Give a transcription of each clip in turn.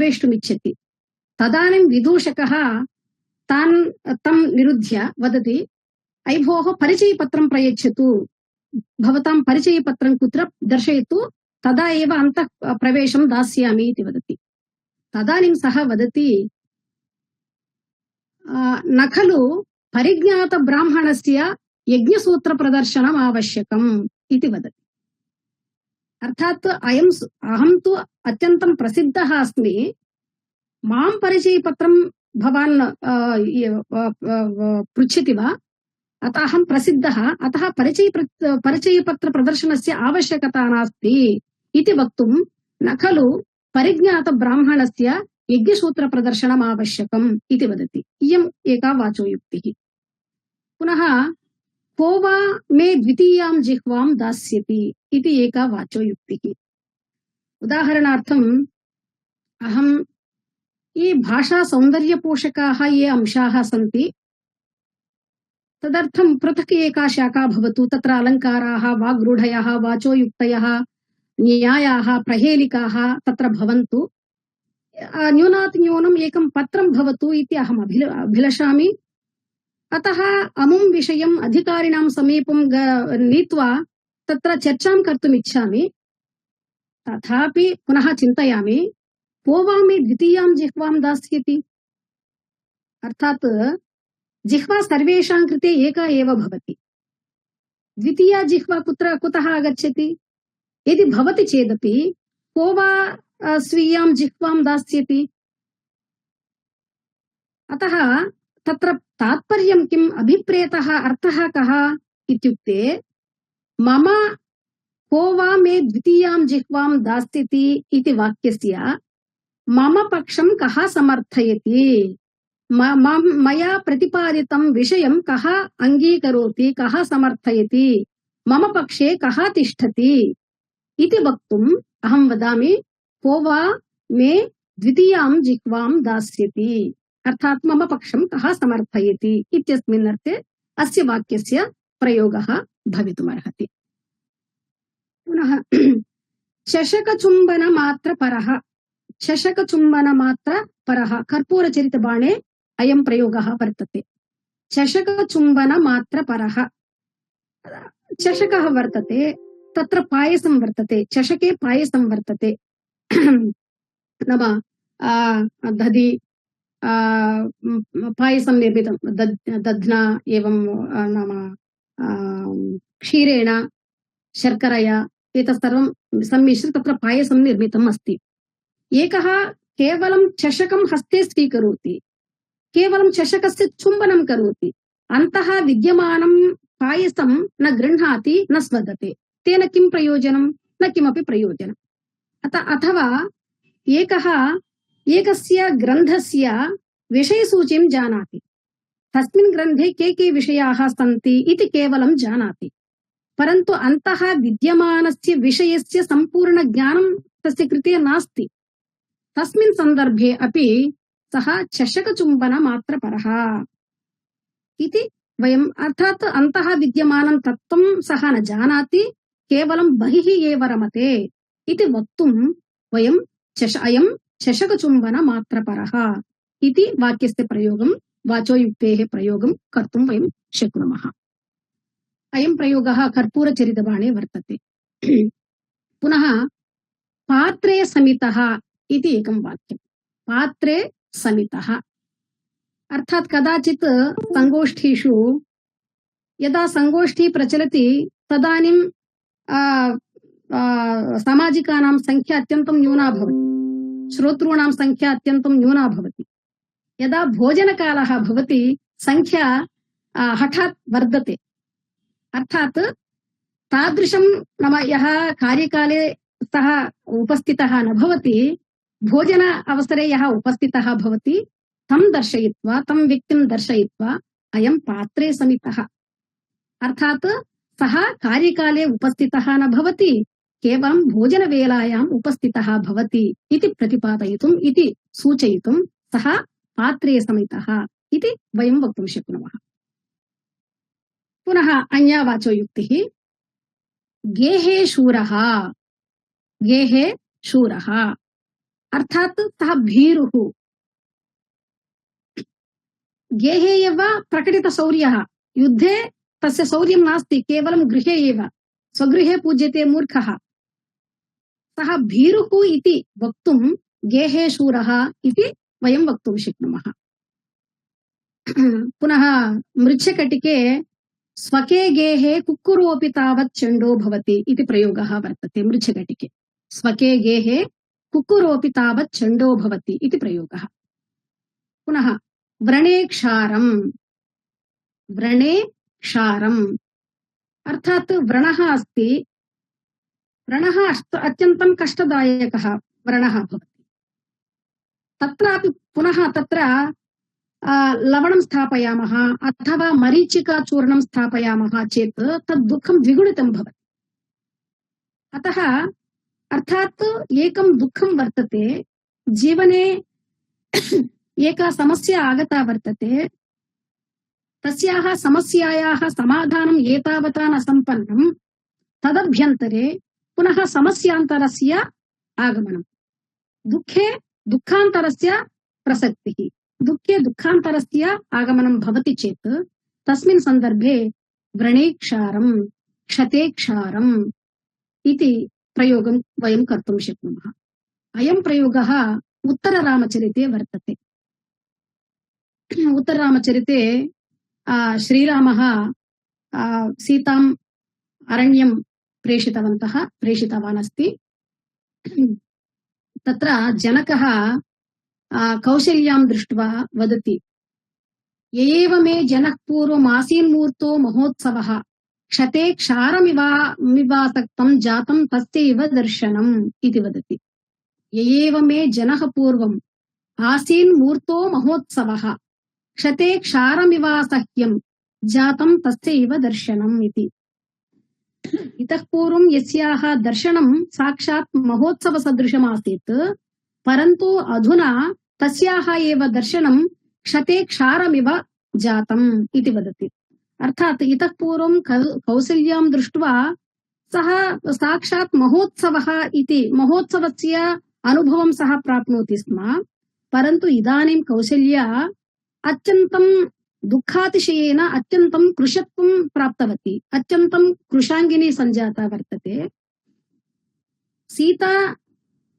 प्रवेष्टुमिच्छति। तदानीं विदूषकः तं निरुध्य वदति, अयि भोः परिचयपत्रं प्रयच्छतु, भवतां परिचयपत्रं कुत्र दर्शयतु, तदा एव अन्तः प्रवेशं दास्यामि इति वदति। तदानीं सः वदति, न खलु परिज्ञातब्राह्मणस्य यज्ञसूत्रप्रदर्शनम् आवश्यकम् इति वदति। अर्थात् अहं तु अत्यन्तं प्रसिद्धः अस्मि, मां परिचयपत्रं भवान् पृच्छति वा? अतः अहं प्रसिद्धः, अतः परिचयपत्रप्रदर्शनस्य आवश्यकता नास्ति इति वक्तुं न खलु परिज्ञातब्राह्मणस्य यज्ञसूत्रप्रदर्शनम् आवश्यकम् इति वदति। इयम् एका वाचोयुक्तिः। पुनः को वा मे द्वितीयां जिह्वां दास्यति इति एका वाचोयुक्तिः। उदाहरणार्थम् अहं ये भाषा सौन्दर्यपोषकाः ये अंशाः सन्ति तदर्थं पृथक् एका शाखा भवतु, तत्र अलङ्काराः, वाग्रूढयः, वाचोयुक्तयः, न्यायाः, प्रहेलिकाः तत्र भवन्तु, न्यूनातिन्यूनम् एकं पत्रं भवतु इति अहम् अभिलषामि। अतः अमुं विषयम् अधिकारिणां समीपं नीत्वा तत्र चर्चां कर्तुम् इच्छामि। तथापि पुनः चिन्तयामि, को वा मे द्वितीयां जिह्वां दास्यति? अर्थात् जिह्वा सर्वेषां कृते एका एव भवति, द्वितीया जिह्वा कुतः आगच्छति? यदि भवति चेदपि को वा स्वीयां जिह्वां दास्यति? अतः तत्र तात्पर्यं किम्, अभिप्रेतः अर्थः कः इत्युक्ते, मम को वा मे द्वितीयां जिह्वां दास्यति इति वाक्यस्य मम पक्षं कः समर्थयति, मया प्रतिपादितं विषयं कः अङ्गीकरोति, कः समर्थयति, मम पक्षे कः तिष्ठति इति वक्तुम् अहं वदामि, को वा मे द्वितीयां जिह्वां दास्यति, अर्थात् मम पक्षं कः समर्थयति इत्यस्मिन् अर्थे अस्य वाक्यस्य प्रयोगः भवितुमर्हति। पुनः चषकचुम्बनमात्रपरः कर्पूरचरितबाणे अयं प्रयोगः वर्तते। चषकचुम्बनमात्रपरः, चषकः वर्तते, तत्र पायसं वर्तते, चषके पायसं वर्तते, नाम दधि पायसं निर्मितं, दध्ना एवं नाम क्षीरेण शर्करया एतत् सर्वं सम्मिश्र तत्र पायसं निर्मितम् अस्ति। एकः केवलं चषकं हस्ते स्वीकरोति, केवलं चषकस्य चुम्बनं करोति, अन्तः विद्यमानं पायसं न गृह्णाति, न स्मदते, तेन किं प्रयोजनं? न किमपि प्रयोजनम्। अथवा एकस्य ग्रन्थस्य विषयसूचीं जानाति, तस्मिन् ग्रन्थे के विषयाः सन्ति इति केवलं जानाति, परन्तु अन्तः विद्यमानस्य विषयस्य सम्पूर्णज्ञानं तस्य कृते नास्ति। तस्मिन् सन्दर्भे अपि सः चषकचुम्बनमात्रपरः इति वयम्, अर्थात् अन्तः विद्यमानं तत्त्वं सः न जानाति, केवलं बहिः एव रमते इति वक्तुं वयं अयं चषकचुम्बनमात्रपरः इति वाक्यस्य प्रयोगं, वाचोयुक्तेः प्रयोगं कर्तुं वयं शक्नुमः। अयं प्रयोगः कर्पूरचरितबाणे वर्तते। पुनः पात्रे समितः इति एकं वाक्यं। पात्रे समितः अर्थात् कदाचित् संगोष्ठीषु यदा संगोष्ठी प्रचलति तदानीं सामाजिकानां संख्या अत्यन्तं न्यूना भवति, श्रोतॄणां संख्या अत्यन्तं न्यूना भवति। यदा भोजनकालः भवति संख्या हठात् वर्धते। अर्थात् तादृशं नाम यः कार्यकाले सः उपस्थितः न भवति, भोजन अवसरे यः उपस्थितः भवति तं दर्शयित्वा, तं व्यक्तिं दर्शयित्वा अयं पात्रे समितः, अर्थात् सः कार्यकाले उपस्थितः न भवति, केवलं भोजनवेलायाम् उपस्थितः भवति इति प्रतिपादयितुम्, इति सूचयितुं सः पात्रे समितः इति वयं वक्तुं शक्नुमः। पुनः अन्या वाचोयुक्तिः, गेहे शूरः। गेहे शूरः अर्थात् सः भीरुः। गेहे एव प्रकटितशौर्यः, युद्धे तस्य शौर्यं नास्ति, केवलं गृहे एव स्वगृहे पूज्यते मूर्खः। सः भीरुः इति वक्तुं गेहे शूरः इति वयं वक्तुं शक्नुमः। पुनः मृच्छकटिके स्वके गेहे कुक्कुरोऽपि तावत् चण्डो भवति इति प्रयोगः वर्तते। मृच्छकटिके स्वके गेहे कुक्कुरोऽपि तावत् चण्डो भवति इति प्रयोगः। पुनः व्रणे क्षारम्, व्रणे क्षारम् अर्थात् व्रणः अस्ति, व्रणः अत्यन्तं कष्टदायकः व्रणः भवति, तत्रापि पुनः तत्र लवणं स्थापयामः अथवा मरीचिकाचूर्णं स्थापयामः चेत् तद् दुःखं द्विगुणितं भवति। अतः अर्थात् एकं दुःखं वर्तते, जीवने एका समस्या आगता वर्तते, तस्याः समस्यायाः समाधानम् एतावता न सम्पन्नं, तदभ्यन्तरे पुनः समस्यान्तरस्य आगमनं, दुःखे दुःखान्तरस्य प्रसक्तिः, दुःखे दुःखान्तरस्य आगमनं भवति चेत् तस्मिन् सन्दर्भे व्रणे क्षारम्, क्षते क्षारम् इति प्रयोगं वयं कर्तुं शक्नुमः। अयं प्रयोगः उत्तररामचरिते वर्तते। उत्तररामचरिते श्रीरामः सीताम् अरण्यं प्रेषितवान् अस्ति। तत्र जनकः कौशल्यां दृष्ट्वा वदति, एव मे जनः पूर्वमासीन्मूर्तो महोत्सवः क्षते क्षारमिवासक्तं जातं तस्यैव दर्शनम् इति वदति। एव मे जनः पूर्वम् आसीन्मूर्तो महोत्सवः क्षते क्षारमिवासह्यं जातं तस्यैव दर्शनम् इति। इतः पूर्वं यस्याः दर्शनं साक्षात् महोत्सवसदृशमासीत्, परन्तु अधुना तस्याः एव दर्शनं क्षते क्षारमिव जातम् इति वदति। अर्थात् इतः पूर्वं कौसल्यां दृष्ट्वा सः साक्षात् महोत्सवः इति महोत्सवस्य अनुभवं सः प्राप्नोति स्म, परन्तु इदानीं कौसल्या अत्यन्तं दुःखातिशयेन अत्यन्तं कृशत्वं प्राप्तवती, अत्यन्तं कृशाङ्गिनी सञ्जाता वर्तते। सीता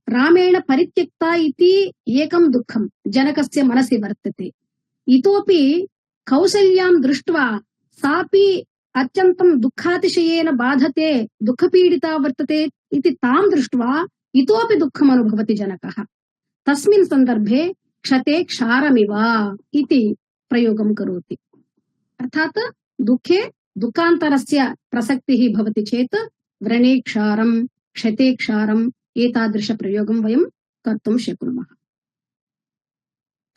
रामेण परित्यक्ता इति एकं दुःखं जनकस्य मनसि वर्तते। इतोपि कौसल्यां दृष्ट्वा सापि अत्यन्तं दुःखातिशयेन बाधते, दुःखपीडिता वर्तते इति तां दृष्ट्वा इतोपि दुःखम् अनुभवति जनकः। तस्मिन् सन्दर्भे क्षते क्षारमिव इति प्रयोगं करोति। अर्थात् दुःखे दुःखान्तरस्य प्रसक्तिः भवति चेत् व्रणे क्षारं, क्षते क्षारम् एतादृश प्रयोगं वयं कर्तुं शक्नुमः।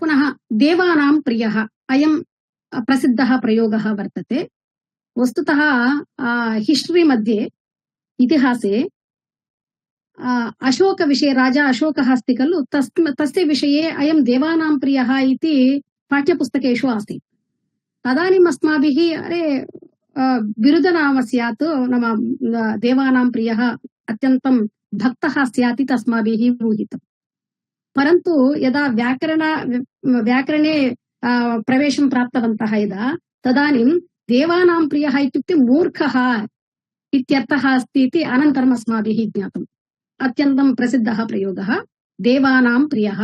पुनः देवानां प्रियः, अयं प्रसिद्धः प्रयोगः वर्तते। वस्तुतः हिस्टरी मध्ये, इतिहासे अशोकविषये, राजा अशोकः अस्ति खलु, तस्य विषये अयं देवानां प्रियः इति पाठ्यपुस्तकेषु आसीत्। तदानीम् अस्माभिः बिरुद नाम स्यात्, नाम देवानां प्रियः अत्यन्तं भक्तः स्यात् इति अस्माभिः ऊहितम्। परन्तु यदा व्याकरणे प्रवेशं प्राप्तवन्तः यदा, तदानीं देवानां प्रियः इत्युक्ते मूर्खः इत्यर्थः अस्ति इति अनन्तरम् अस्माभिः ज्ञातम्। अत्यन्तं प्रसिद्धः प्रयोगः देवानां प्रियः,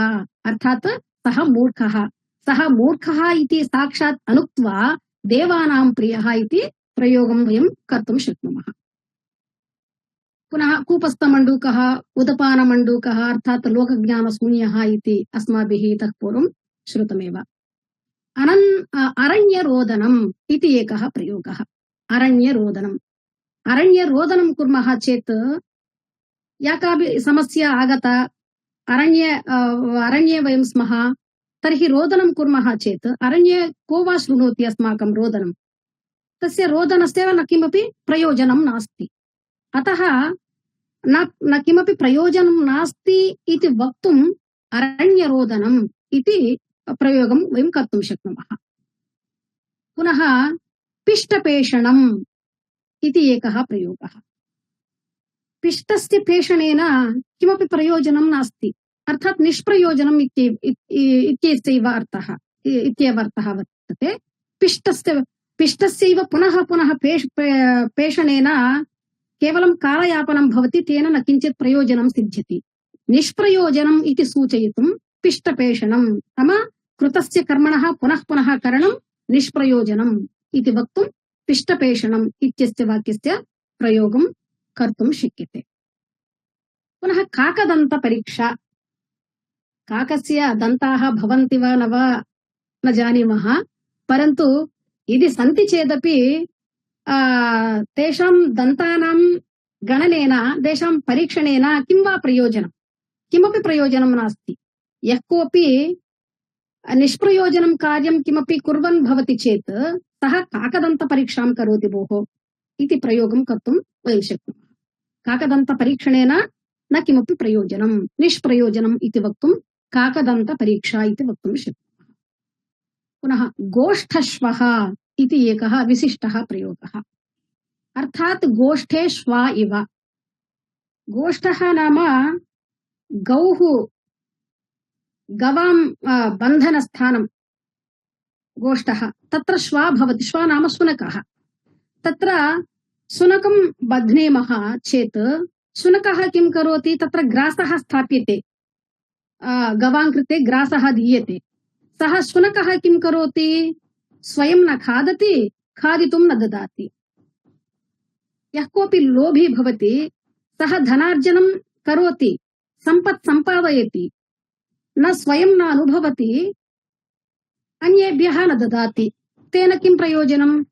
अर्थात् सः मूर्खः, सः मूर्खः इति साक्षात् अनुक्त्वा देवानां प्रियः इति प्रयोगं वयं कर्तुं शक्नुमः। पुनः कूपस्थमण्डूकः, उदपानमण्डूकः अर्थात् लोकज्ञानशून्यः इति अस्माभिः इतः पूर्वं श्रुतमेव। अरण्यरोदनम् इति एकः प्रयोगः। अरण्यरोदनं कुर्मः चेत् या कापि समस्या आगता, अरण्ये वयं स्मः, तर्हि रोदनं कुर्मः चेत् अरण्ये को वा शृणोति अस्माकं रोदनं, तस्य रोदनस्य न किमपि प्रयोजनं नास्ति। अतः न किमपि प्रयोजनं नास्ति इति वक्तुम् अरण्यरोदनम् इति प्रयोगं वयं कर्तुं शक्नुमः। पुनः पिष्टपेषणम् इति एकः प्रयोगः। पिष्टस्य पेषणेन किमपि प्रयोजनं नास्ति, अर्थात निष्प्रयोजनम् इत्यस्यैव अर्थः वर्तते। पिष्टस्यैव पुनः पुनः पेषणेन केवलं कालयापनं भवति, तेन न किञ्चित् प्रयोजनं सिद्ध्यति। निष्प्रयोजनम् इति सूचयितुं पिष्टपेषणं नाम कृतस्य कर्मणः पुनः पुनः करणं निष्प्रयोजनम् इति वक्तुं पिष्टपेषणम् इत्यस्य वाक्यस्य प्रयोगं कर्तुं शक्यते। पुनः काकदन्तपरीक्षा। काकस्य दन्ताः भवन्ति वा न जानीमः, परन्तु यदि सन्ति चेदपि तेषां दन्तानां गणनेन, तेषां परीक्षणेन किं वा प्रयोजनं? किमपि प्रयोजनं नास्ति। यः कोऽपि निष्प्रयोजनं कार्यं किमपि कुर्वन् भवति चेत् सः काकदन्तपरीक्षां करोति भोः इति प्रयोगं कर्तुं वयं शक्नुमः। काकदन्तपरीक्षणेन न किमपि प्रयोजनं, निष्प्रयोजनम् इति वक्तुं काकदन्तपरीक्षा इति वक्तुं शक्नुमः। पुनः गोष्ठश्वः इति एकः विशिष्टः प्रयोगः। अर्थात् गोष्ठे श्व इव। गोष्ठः नाम गवां बन्धनस्थानं गोष्ठः। तत्र श्व भवति। श्व नाम शुनकः। तत्र शुनकं बध्नेमः चेत् शुनकः किं करोति? तत्र ग्रासः स्थाप्यते, गवां कृते ग्रासः दीयते। सः शुनकः किं करोति? स्वयं न खादति, खादितुं न ददाति। यः कोऽपि लोभी भवति सः धनार्जनं करोति, सम्पत् सम्पादयति, न स्वयं न अनुभवति, अन्येभ्यः न ददाति। तेन किं प्रयोजनं?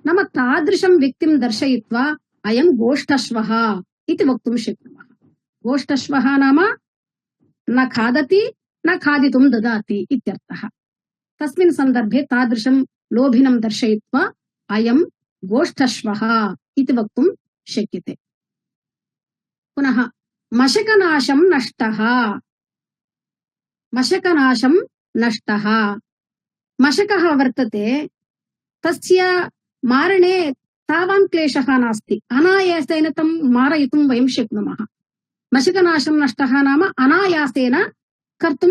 नाम तादृशं व्यक्तिं दर्शयित्वा अयं गोष्ठश्वः इति वक्तुं शक्नुमः। गोष्ठश्वः नाम न खादति, न खादितुं ददाति इत्यर्थः। तस्मिन् सन्दर्भे तादृशं लोभिनं दर्शयित्वा अयं गोष्ठश्वः इति वक्तुं शक्यते। पुनः मशकनाशं नष्टः। मशकनाशं नष्टः। मशकः वर्तते, तस्य मारणे तावान् क्लेशः नास्ति, अनायासेन तं मारयितुं वयं शक्नुमः। मशकनाशं नष्टः नाम अनायासेन कर्तुं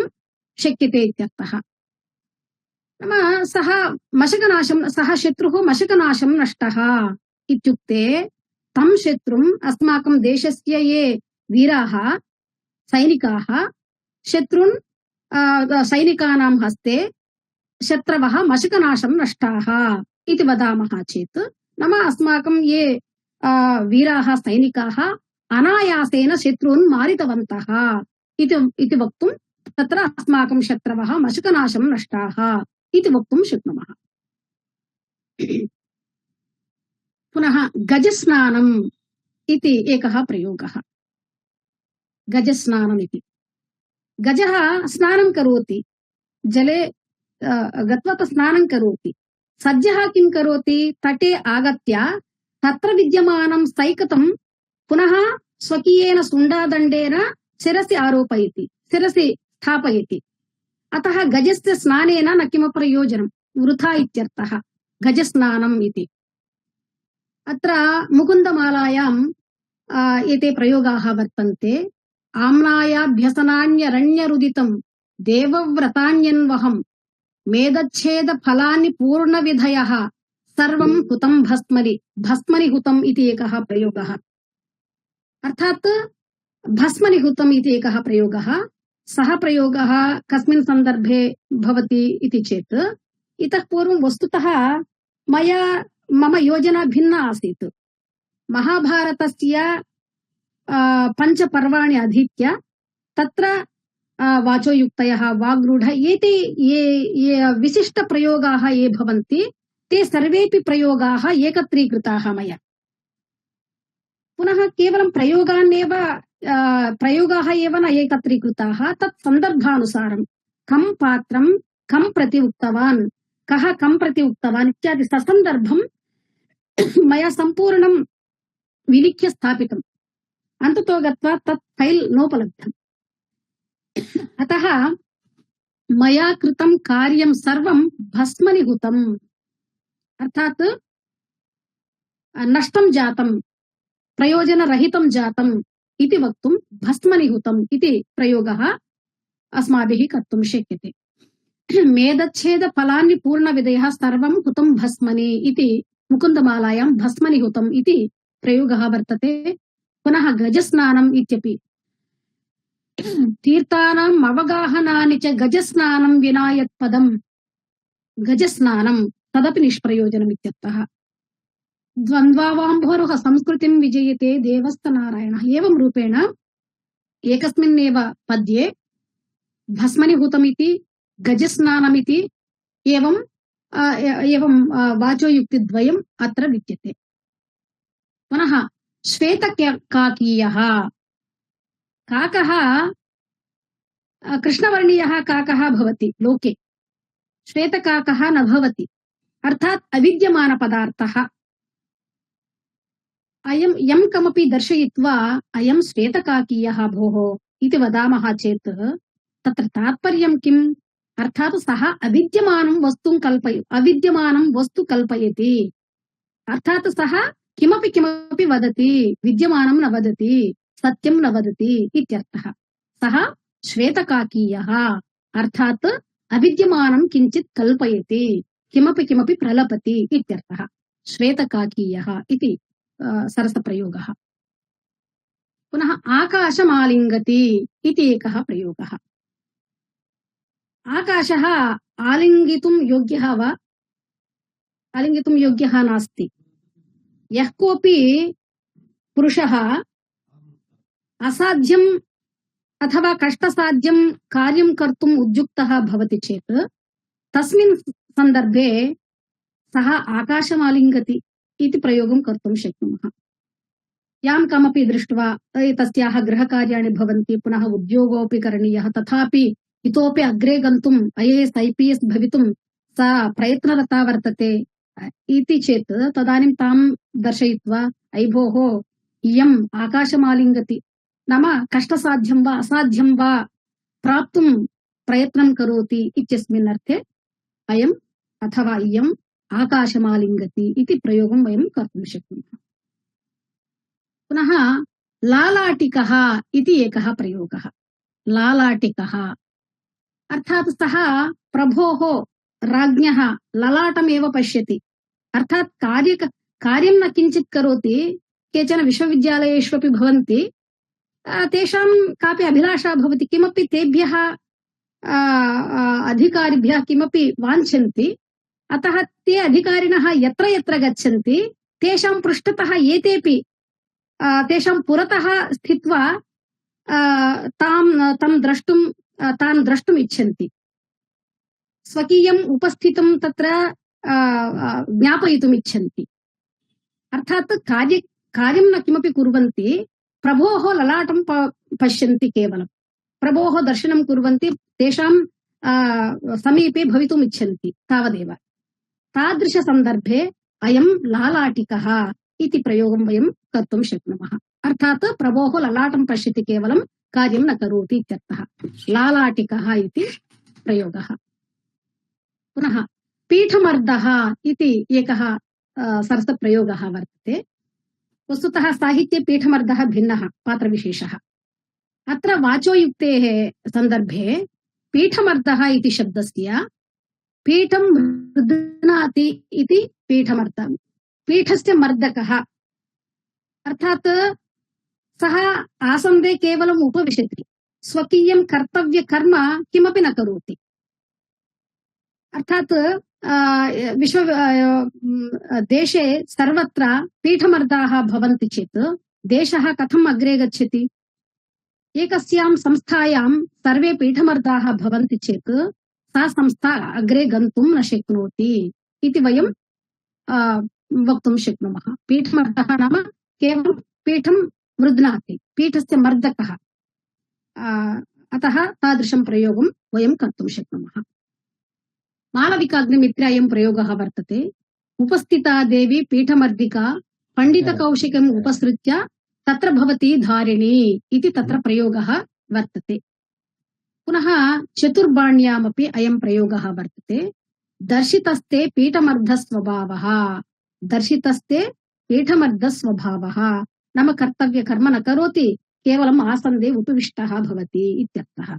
शक्यते इत्यर्थः। नाम सः शत्रुः मशकनाशं नष्टः इत्युक्ते तं शत्रुम् अस्माकं देशस्य ये वीराः सैनिकाः शत्रुन् सैनिकानां हस्ते शत्रवः मशकनाशं नष्टाः इति वदामः चेत् नाम अस्माकं ये वीराः सैनिकाः अनायासेन शत्रून् मारितवन्तः इति वक्तुं तत्र अस्माकं शत्रवः मशकनाशं नष्टाः इति वक्तुं शक्नुमः। पुनः गजस्नानम् इति एकः प्रयोगः। गजस्नानम् इति गजः स्नानं करोति, जले गत्वा स्नानं करोति। सज्जः किं करोति? तटे आगत्य तत्र विद्यमानं सैकतं पुनः स्वकीयेन सुण्डादण्डेन शिरसि आरोपयति, शिरसि स्थापयति। अतः गजस्य स्नानेन न किमपि प्रयोजनं, वृथा इत्यर्थः गजस्नानम् इति। अत्र मुकुन्दमालायां एते प्रयोगाः वर्तन्ते। आम्नायाभ्यसनान्यरण्यरुदितं देवव्रतान्यन्वहं मेदच्छेद फलानि पूर्णविधयः सर्वं हुतं भस्मनि हुतम् इति एकः प्रयोगः। अर्थात् भस्मनि हुतम् इति एकः प्रयोगः। सः प्रयोगः कस्मिन् सन्दर्भे भवति इति चेत् इतः पूर्वं वस्तुतः मम योजना भिन्ना आसीत्। महाभारतस्य पञ्चपर्वाणि अधीत्य तत्र वाचोयुक्तयः वाग्रूढ एते ये विशिष्टप्रयोगाः ये भवन्ति ते सर्वेपि प्रयोगाः एकत्रीकृताः मया। पुनः केवलं प्रयोगाः एव न एकत्रीकृताः, तत् सन्दर्भानुसारं कं पात्रं कं प्रति उक्तवान्, कः कं प्रति उक्तवान् इत्यादि ससन्दर्भं मया सम्पूर्णं विलिख्य स्थापितम्। अन्ततो गत्वा तत् फैल् नोपलब्धम्। अतः मया कृतं कार्यं सर्वं भस्मनि हुतम्, अर्थात् नष्टं जातं, प्रयोजनरहितं जातम् इति वक्तुं भस्मनि हुतम् इति प्रयोगः अस्माभिः कर्तुं शक्यते। मेदच्छेद फलानि पूर्णविधयः सर्वं हुतं भस्मनि इति मुकुन्दमालायां भस्मनि हुतम् इति प्रयोगः वर्तते। पुनः गजस्नानम् इत्यपि तीर्थानाम् अवगाहनानि च गजस्नानं विना यत्पदम् गजस्नानं तदपि निष्प्रयोजनम् इत्यर्थः। द्वन्द्वावाम्भोरुह संस्कृतिं विजयते देवस्तनारायणः। एवं रूपेण एकस्मिन्नेव पद्ये भस्मनिहूतमिति गजस्नानमिति एवं वाचोयुक्तिद्वयम् अत्र विद्यते। पुनः श्वेतकाकीयः काकः कृष्णवर्णीयः काकः भवति लोके, श्वेतकाकः न भवति, अर्थात् अविद्यमानपदार्थः। अयं यं कमपि दर्शयित्वा अयं श्वेतकाकीयः भोः इति वदामः चेत् तत्र तात्पर्यं किम्? अर्थात् सः अविद्यमानं वस्तु कल्पयति, अर्थात् सः किमपि वदति, विद्यमानं न वदति, सत्यं न वदति इत्यर्थः। सः श्वेतकाकीयः अर्थात् अविद्यमानं किञ्चित् कल्पयति, किमपि प्रलपति इत्यर्थः। श्वेतकाकीयः इति सरसप्रयोगः। पुनः आकाशमालिङ्गति इति एकः प्रयोगः। आकाशः आलिङ्गितुं योग्यः वा? आलिङ्गितुं योग्यः नास्ति। यः कोऽपि पुरुषः असाध्यम् अथवा कष्टसाध्यं कार्यं कर्तुम् उद्युक्तः भवति चेत् तस्मिन् सन्दर्भे सः आकाशमालिङ्गति इति प्रयोगं कर्तुं शक्नुमः। यां कमपि दृष्ट्वा तस्याः गृहकार्याणि भवन्ति, पुनः उद्योगोऽपि करणीयः, तथापि इतोपि अग्रे गन्तुम् IAS IPS भवितुं सा प्रयत्नरता वर्तते इति चेत् तदानीं तां दर्शयित्वा अयि भोः इयम् आकाशमालिङ्गति, नाम कष्टसाध्यं वा असाध्यं वा प्राप्तुं प्रयत्नं करोति इत्यस्मिन् अर्थे अयम् अथवा इयम् आकाशमालिङ्गति इति प्रयोगं वयं कर्तुं शक्नुमः। पुनः लालाटिकः इति एकः प्रयोगः। लालाटिकः अर्थात् सः प्रभोः राज्ञः ललाटमेव पश्यति, अर्थात् कार्यं न किञ्चित् करोति। केचन विश्वविद्यालयेष्वपि भवन्ति, तेषां कापि अभिलाषा भवति, किमपि तेभ्यः अधिकारिभ्यः किमपि वाञ्छन्ति, अतः ते अधिकारिणः यत्र यत्र गच्छन्ति तेषां पृष्ठतः एतेपि तेषां पुरतः स्थित्वा तान् द्रष्टुम् इच्छन्ति, स्वकीयम् उपस्थितं तत्र ज्ञापयितुम् इच्छन्ति। अर्थात् कार्यं न किमपि कुर्वन्ति, प्रभोः ललाटं पश्यन्ति, केवलं प्रभोः दर्शनं कुर्वन्ति, तेषां समीपे भवितुम् इच्छन्ति, तावदेव। तादृशसन्दर्भे अयं लालाटिकः इति प्रयोगं वयं कर्तुं शक्नुमः। अर्थात् प्रभोः ललाटं पश्यति, केवलं कार्यं न करोति इत्यर्थः। लालाटिकः इति प्रयोगः। पुनः पीठमर्दः इति एकः सरसप्रयोगः वर्तते। वस्तुतः साहित्ये पीठमर्दः भिन्नः पात्रविशेषः। अत्र वाचोयुक्तेः सन्दर्भे पीठमर्दः इति शब्दस्य पीठं मृद्नाति इति पीठमर्दः, पीठस्य मर्दकः, अर्थात् सः आसन्दे केवलम् उपविशति, स्वकीयं कर्तव्यकर्म किमपि न करोति। अर्थात् देशे सर्वत्र पीठमर्दाः भवन्ति चेत् देशः कथम् अग्रे गच्छति? एकस्यां संस्थायां सर्वे पीठमर्दाः भवन्ति चेत् सा संस्था अग्रे गन्तुं न शक्नोति इति वयं वक्तुं शक्नुमः। पीठमर्दः नाम केवलं पीठं मृद्नाति, पीठस्य मर्दकः। अतः तादृशं प्रयोगं वयं कर्तुं शक्नुमः। मालविकाग्निमित्रे अयं प्रयोगः वर्तते। उपस्थिता देवी पीठमर्दिका पण्डितकौशिकम् उपसृत्य तत्र भवति धारिणी इति तत्र प्रयोगः वर्तते। पुनः चतुर्बाण्यामपि अयं प्रयोगः वर्तते। दर्शितस्ते पीठमर्धस्वभावः, दर्शितस्ते पीठमर्धस्वभावः नाम कर्तव्यकर्म न करोति, केवलम् आसन्दे उपविष्टः भवति इत्यर्थः।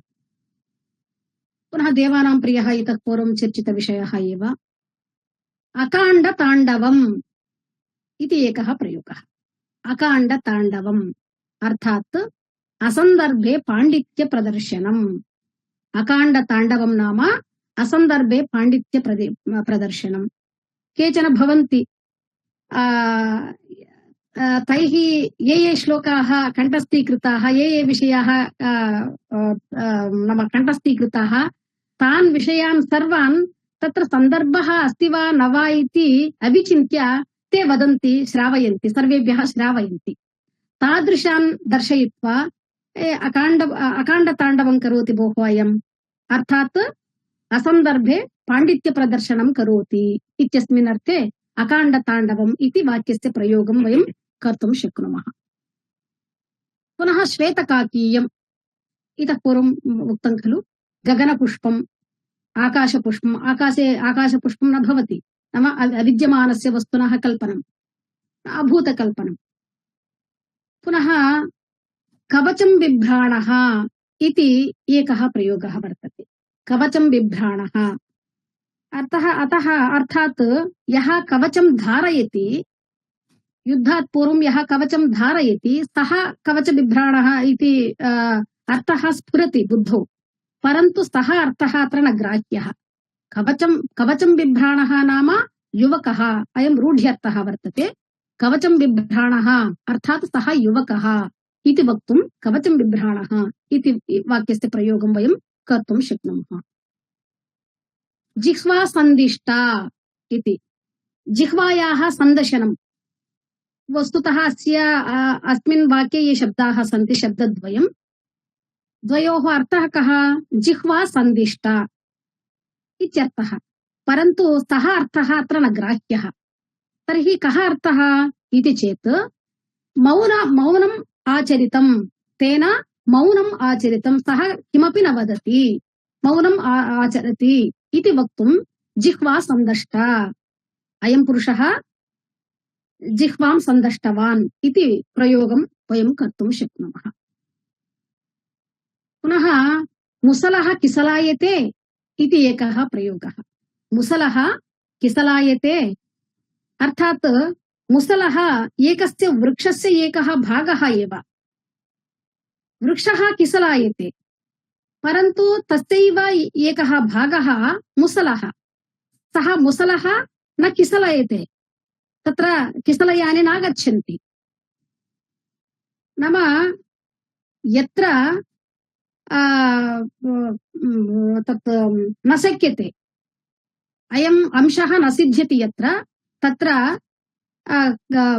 पुनः देवानां प्रियः इतः पूर्वं चर्चितविषयः एव। अकाण्डताण्डवम् इति एकः प्रयोगः। अकाण्डताण्डवम् अर्थात् असन्दर्भे पाण्डित्यप्रदर्शनम्। अकाण्डताण्डवं नाम असन्दर्भे पाण्डित्यप्रदर्शनम्। केचन भवन्ति तैः ये श्लोकाः कण्ठस्थीकृताः, ये विषयाः नाम कण्ठस्थीकृताः, तान् विषयान् सर्वान् तत्र सन्दर्भः अस्ति वा न वा इति अविचिन्त्य ते वदन्ति, श्रावयन्ति, सर्वेभ्यः श्रावयन्ति। तादृशान् दर्शयित्वा अकाण्डताण्डवं करोति भोः अयम्, अर्थात् असन्दर्भे पाण्डित्यप्रदर्शनं करोति इत्यस्मिन् अर्थे अकाण्डताण्डवम् इति वाक्यस्य प्रयोगं वयं कर्तुं शक्नुमः। पुनः श्वेतकाकीयम् इतः पूर्वम् उक्तं खलु, गगनपुष्पम्, आकाशपुष्पम्। आकाशपुष्पं न भवति, नाम अविद्यमानस्य वस्तुनः कल्पनम्, अभूतकल्पनम्। पुनः कवचं बिभ्राणः इति एकः प्रयोगः वर्तते। कवचं बिभ्राणः अर्थात् यः कवचं धारयति, युद्धात् पूर्वं यः कवचं धारयति सः कवचबिभ्राणः इति अर्थः स्फुरति बुद्धौ, परन्तु सः अर्थः अत्र न ग्राह्यः। कवचं बिभ्राणः नाम युवकः, अयं रूढ्यर्थः वर्तते। कवचं बिभ्राणः अर्थात् सः युवकः इति वक्तुं कवचं बिभ्राणः इति वाक्यस्य प्रयोगं वयं कर्तुं शक्नुमः। जिह्वा सन्दिष्टा इति, जिह्वायाः सन्दशनं। वस्तुतः अस्मिन् वाक्ये ये शब्दाः सन्ति, शब्दद्वयं, द्वयोः अर्थः कः? जिह्वा सन्दिष्टा इत्यर्थः, परन्तु सः अर्थः अत्र न ग्राह्यः। तर्हि कः अर्थः इति चेत् मौनम् आचरितं, तेन मौनम् आचरितं, सः किमपि न वदति, मौनम् आचरति इति वक्तुं जिह्वा सन्दष्टा, अयं पुरुषः जिह्वां सन्दष्टवान् इति प्रयोगं वयं कर्तुं शक्नुमः। पुनः मुसलः किसलायते इति एकः प्रयोगः। मुसलः किसलायते अर्थात् मुसलः एकस्य वृक्षस्य एकः भागः एव। वृक्षः किसलायते, परन्तु तस्यैव एकः भागः मुसलः। सः मुसलः न किसलयते, तत्र किसलयानि नागच्छन्ति। नाम यत्र तत् न शक्यते, अयम् अंशः न सिद्ध्यति यत्र, तत्र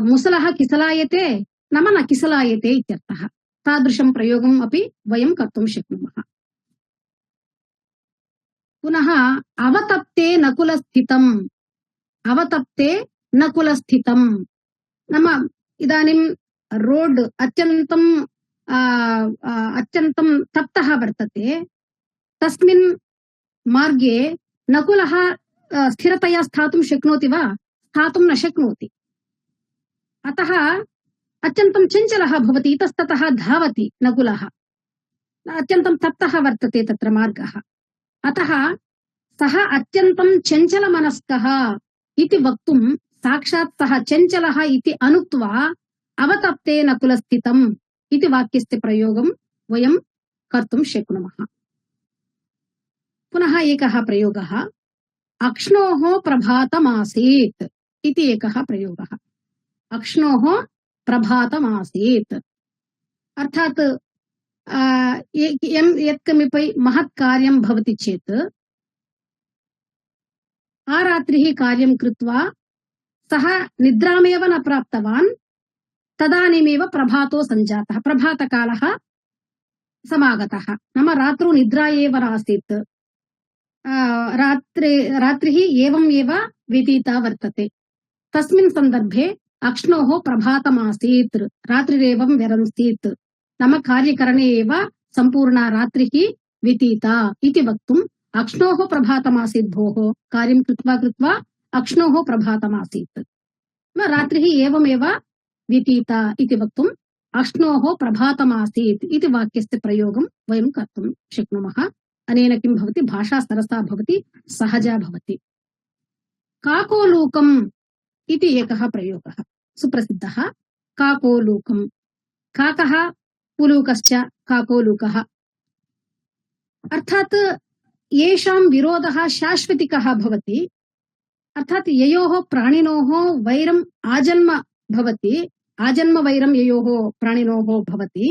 मुसलः किसलायते नाम न किसलायते इत्यर्थः। तादृशं प्रयोगम् अपि वयं कर्तुं शक्नुमः। पुनः अवतप्ते नकुलस्थितम्, अवतप्ते नकुलस्थितम् नाम इदानीं रोड् अत्यन्तं तप्तः वर्तते, तस्मिन् मार्गे नकुलः स्थिरतया स्थातुं शक्नोति वा? स्थातुं न शक्नोति। अतः अत्यन्तं चञ्चलः भवति, इतस्ततः धावति नकुलः, अत्यन्तं तप्तः वर्तते तत्र मार्गः। अतः सः अत्यन्तं चञ्चलमनस्कः इति वक्तुं साक्षात् सः चञ्चलः इति अनुक्त्वा अवतप्ते नकुलस्थितम् इति वाक्यस्य प्रयोगं वयं कर्तुं शक्नुमः। पुनः एकः प्रयोगः, अक्ष्णोः प्रभातमासीत् इति एकः प्रयोगः। अक्ष्णोः प्रभातमासीत् अर्थात् यत्कमपि महत् कार्यं भवति चेत् आरात्रिः कार्यं कृत्वा सः निद्रामेव न प्राप्तवान्, तदानीमेव प्रभातो सञ्जातः, प्रभातकालः समागतः। नाम रात्रौ निद्रा एव नासीत्, रात्रिः एवम् एव व्यतीता वर्तते। तस्मिन् सन्दर्भे अक्ष्णोः प्रभातमासीत्, रात्रिरेवं व्यरंसीत्, नाम कार्यकरणे एव सम्पूर्णा रात्रिः व्यतीता इति वक्तुम् अक्ष्णोः प्रभातमासीत् भोः, कार्यं कृत्वा कृत्वा अक्ष्णोः प्रभातमासीत्, रात्रिः एवमेव व्यतीता इति वक्तुम् अक्ष्णोः प्रभातमासीत् इति वाक्यस्य प्रयोगं वयं कर्तुं शक्नुमः। अनेन किं भवति भाषा सरसा भवति सहजा भवति काकोलूकम् इति एकः प्रयोगः सुप्रसिद्धः काकोलूकम् काकः उलूकश्च काकोलूकः अर्थात् येषां विरोधः शाश्वतिकः भवति अर्थात् ययोः प्राणिनोः वैरम् आजन्म भवति आजन्म वैरं ययोः प्राणिनोः भवति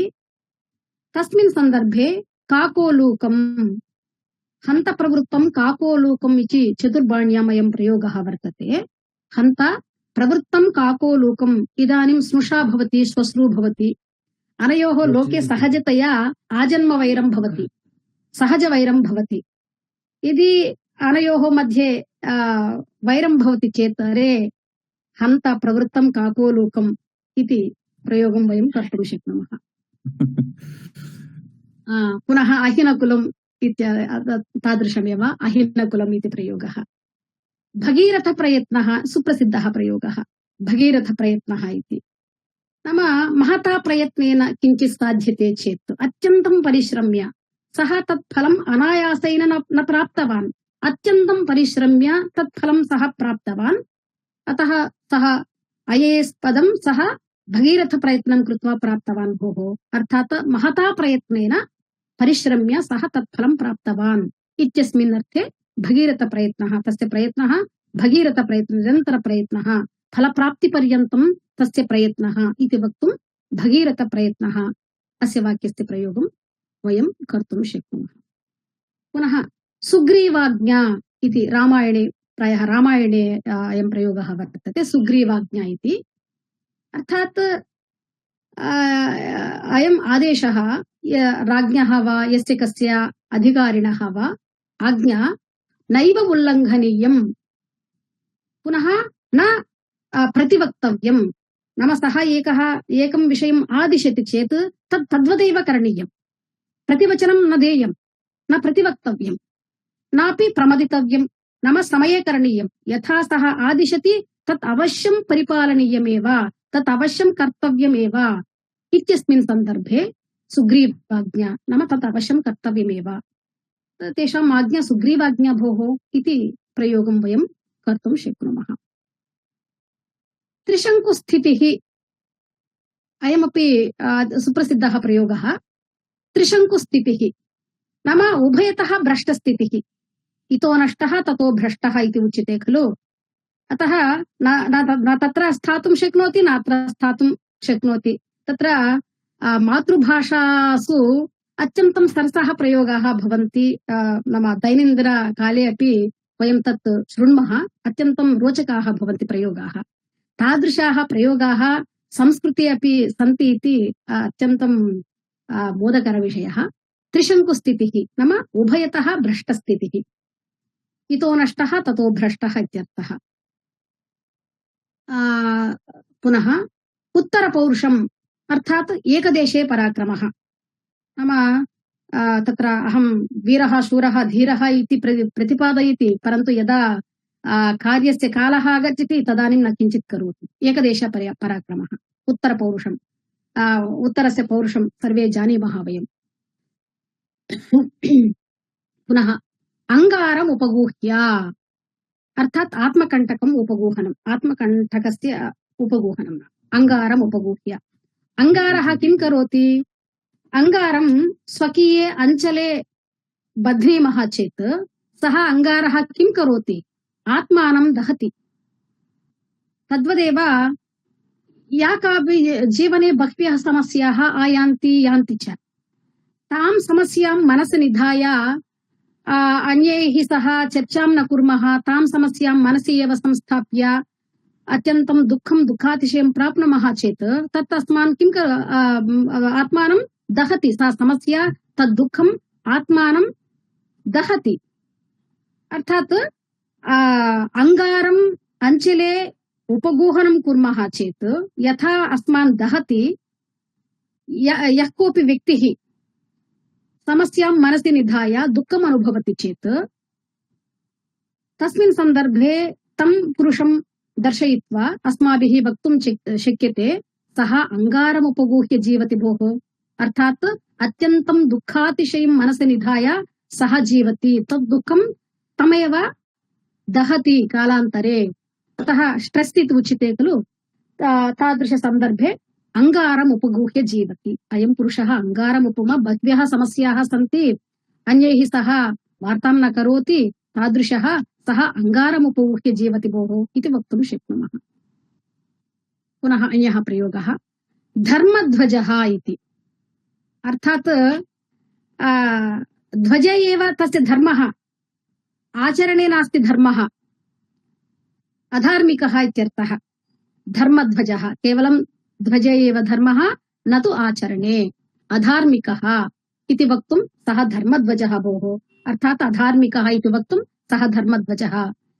तस्मिन् सन्दर्भे काकोलूकम् हन्त प्रवृत्तं काकोलूकम् इति चतुर्बाण्याम् अयं प्रयोगः वर्तते हन्त प्रवृत्तं काकोलूकम् इदानीं स्नुषा भवति श्वश्रु भवति अनयोः लोके सहजतया आजन्म वैरं भवति सहज वैरं भवति यदि अनयोः मध्ये वैरं भवति चेत् अरे हन्त प्रवृत्तं काकोलूकम् इति प्रयोगं वयं कर्तुं शक्नुमः पुनः अहिनकुलम् तादृशमेव अहिनकुलम् इति प्रयोगः भगीरथप्रयत्नः सुप्रसिद्धः प्रयोगः भगीरथप्रयत्नः इति नाम महता प्रयत्नेन किञ्चित् साध्यते चेत् अत्यन्तं परिश्रम्य सः तत् फलम् अनायासेन न प्राप्तवान् अत्यन्तं परिश्रम्य तत् फलं सः प्राप्तवान् अतः सः IAS पदं सः भगीरथ प्रयत्नं कृत्वा प्राप्तवान् भोः अर्थात् महता प्रयत्नेन परिश्रम्य सः तत् फलं प्राप्तवान् इत्यस्मिन् अर्थे भगीरथ प्रयत्नः तस्य प्रयत्नः भगीरथ प्रयत्नः निरन्तर प्रयत्नः फलप्राप्तिपर्यन्तं तस्य प्रयत्नः इति वक्तुं भगीरथ प्रयत्नः अस्य वाक्यस्य प्रयोगं वयं कर्तुं शक्नुमः पुनः सुग्रीवाज्ञा इति रामायणे प्रायः रामायणे अयं प्रयोगः वर्तते सुग्रीवाज्ञा इति अर्थात् अयम् आदेशः राज्ञः वा यस्य कस्य अधिकारिणः वा आज्ञा नैव उल्लङ्घनीयम् पुनः न प्रतिवक्तव्यम् नाम सः एकं विषयम् आदिशति चेत् तद्वदेव करणीयम् प्रतिवचनं न देयम् न प्रतिवक्तव्यम् नापि प्रमदितव्यम् नाम समये करणीयम् यथा सः आदिशति तत् अवश्यं परिपालनीयमेव तत् अवश्यं कर्तव्यमेव इत्यस्मिन् सन्दर्भे सुग्रीवाज्ञा नाम तत् अवश्यं कर्तव्यमेव तेषाम् आज्ञा सुग्रीवाज्ञा भोः इति प्रयोगं वयं कर्तुं शक्नुमः त्रिशङ्कुस्थितिः अयमपि सुप्रसिद्धः प्रयोगः त्रिशङ्कुस्थितिः नाम उभयतः भ्रष्टस्थितिः इतो नष्टः ततो भ्रष्टः इति उच्यते खलु अतः न तत्र स्थातुं शक्नोति नात्र स्थातुं शक्नोति तत्र मातृभाषासु अत्यन्तं सरसः प्रयोगाः भवन्ति नाम दैनन्दिनकाले अपि वयं तत् शृण्मः अत्यन्तं रोचकाः भवन्ति प्रयोगाः तादृशाः प्रयोगाः संस्कृते अपि सन्ति इति अत्यन्तं मोदकरविषयः त्रिशङ्कुस्थितिः नाम उभयतः भ्रष्टस्थितिः इतो नष्टः ततो भ्रष्टः इत्यर्थः पुनः उत्तरपौरुषम् अर्थात् एकदेशे पराक्रमः नाम तत्र अहं वीरः शूरः धीरः इति प्रतिपादयति परन्तु यदा कार्यस्य कालः आगच्छति तदानीं न किञ्चित् करोति एकदेश पराक्रमः उत्तरपौरुषम् उत्तरस्य पौरुषं सर्वे जानीमः वयं पुनः अंगारम् उपगूह्य अर्थात् आत्मकण्टकम् उपगूहनम् आत्मकण्टकस्य उपगूहनम् अंगारम् उपगूह्य अंगारः किं करोति अंगारं स्वकीये अंचले बध्नीमः चेत् सः अंगारः किं करोति आत्मानं दहति तद्वदेव या कापि जीवने बह्व्यः समस्याः आयान्ति यान्ति च तां समस्यां मनसि निधाय अन्यैः सह चर्चां न कुर्मः तां समस्यां मनसि एव संस्थाप्य अत्यन्तं दुःखं दुःखातिशयं प्राप्नुमः चेत् तत् अस्मान् किं आत्मानं दहति सा समस्या तद् दुःखम् आत्मानं दहति अर्थात् अंगारम् अंचले उपगूहनं कुर्मः चेत् यथा अस्मान् दहति यः कोऽपि व्यक्तिः समस्यां मनसि निधाय दुःखम् अनुभवति चेत् तस्मिन् सन्दर्भे तं पुरुषं दर्शयित्वा अस्माभिः वक्तुं शक्यते सः अंगारम् उपगूह्य जीवति भोः अर्थात् अत्यन्तं दुःखातिशयं मनसि निधाय सः जीवति तद् दुःखं तमेव दहति कालान्तरे। अतः स्ट्रेस् इति उच्यते खलु, तादृश सन्दर्भे अंगारम् उपगूह्य जीवति। अयं पुरुषः अंगारम् उपमा, बह्व्यः समस्याः सन्ति, अन्यैः सह वार्तां न करोति, तादृशः सः अंगारम् उपगूह्य जीवति भोः इति वक्तुं शक्नुमः। पुनः अन्यः प्रयोगः धर्मध्वजः इति। अर्थात् ध्वज एव तस्य धर्मः, आचरणे नास्ति धर्मः, अधार्मिकः इत्यर्थः। धर्मध्वजः केवलं ध्वज एव धर्मः, न तु आचरणे, अधार्मिकः इति वक्तुं सः धर्मध्वजः भोः, अर्थात् अधार्मिकः इति वक्तुं सः धर्मध्वजः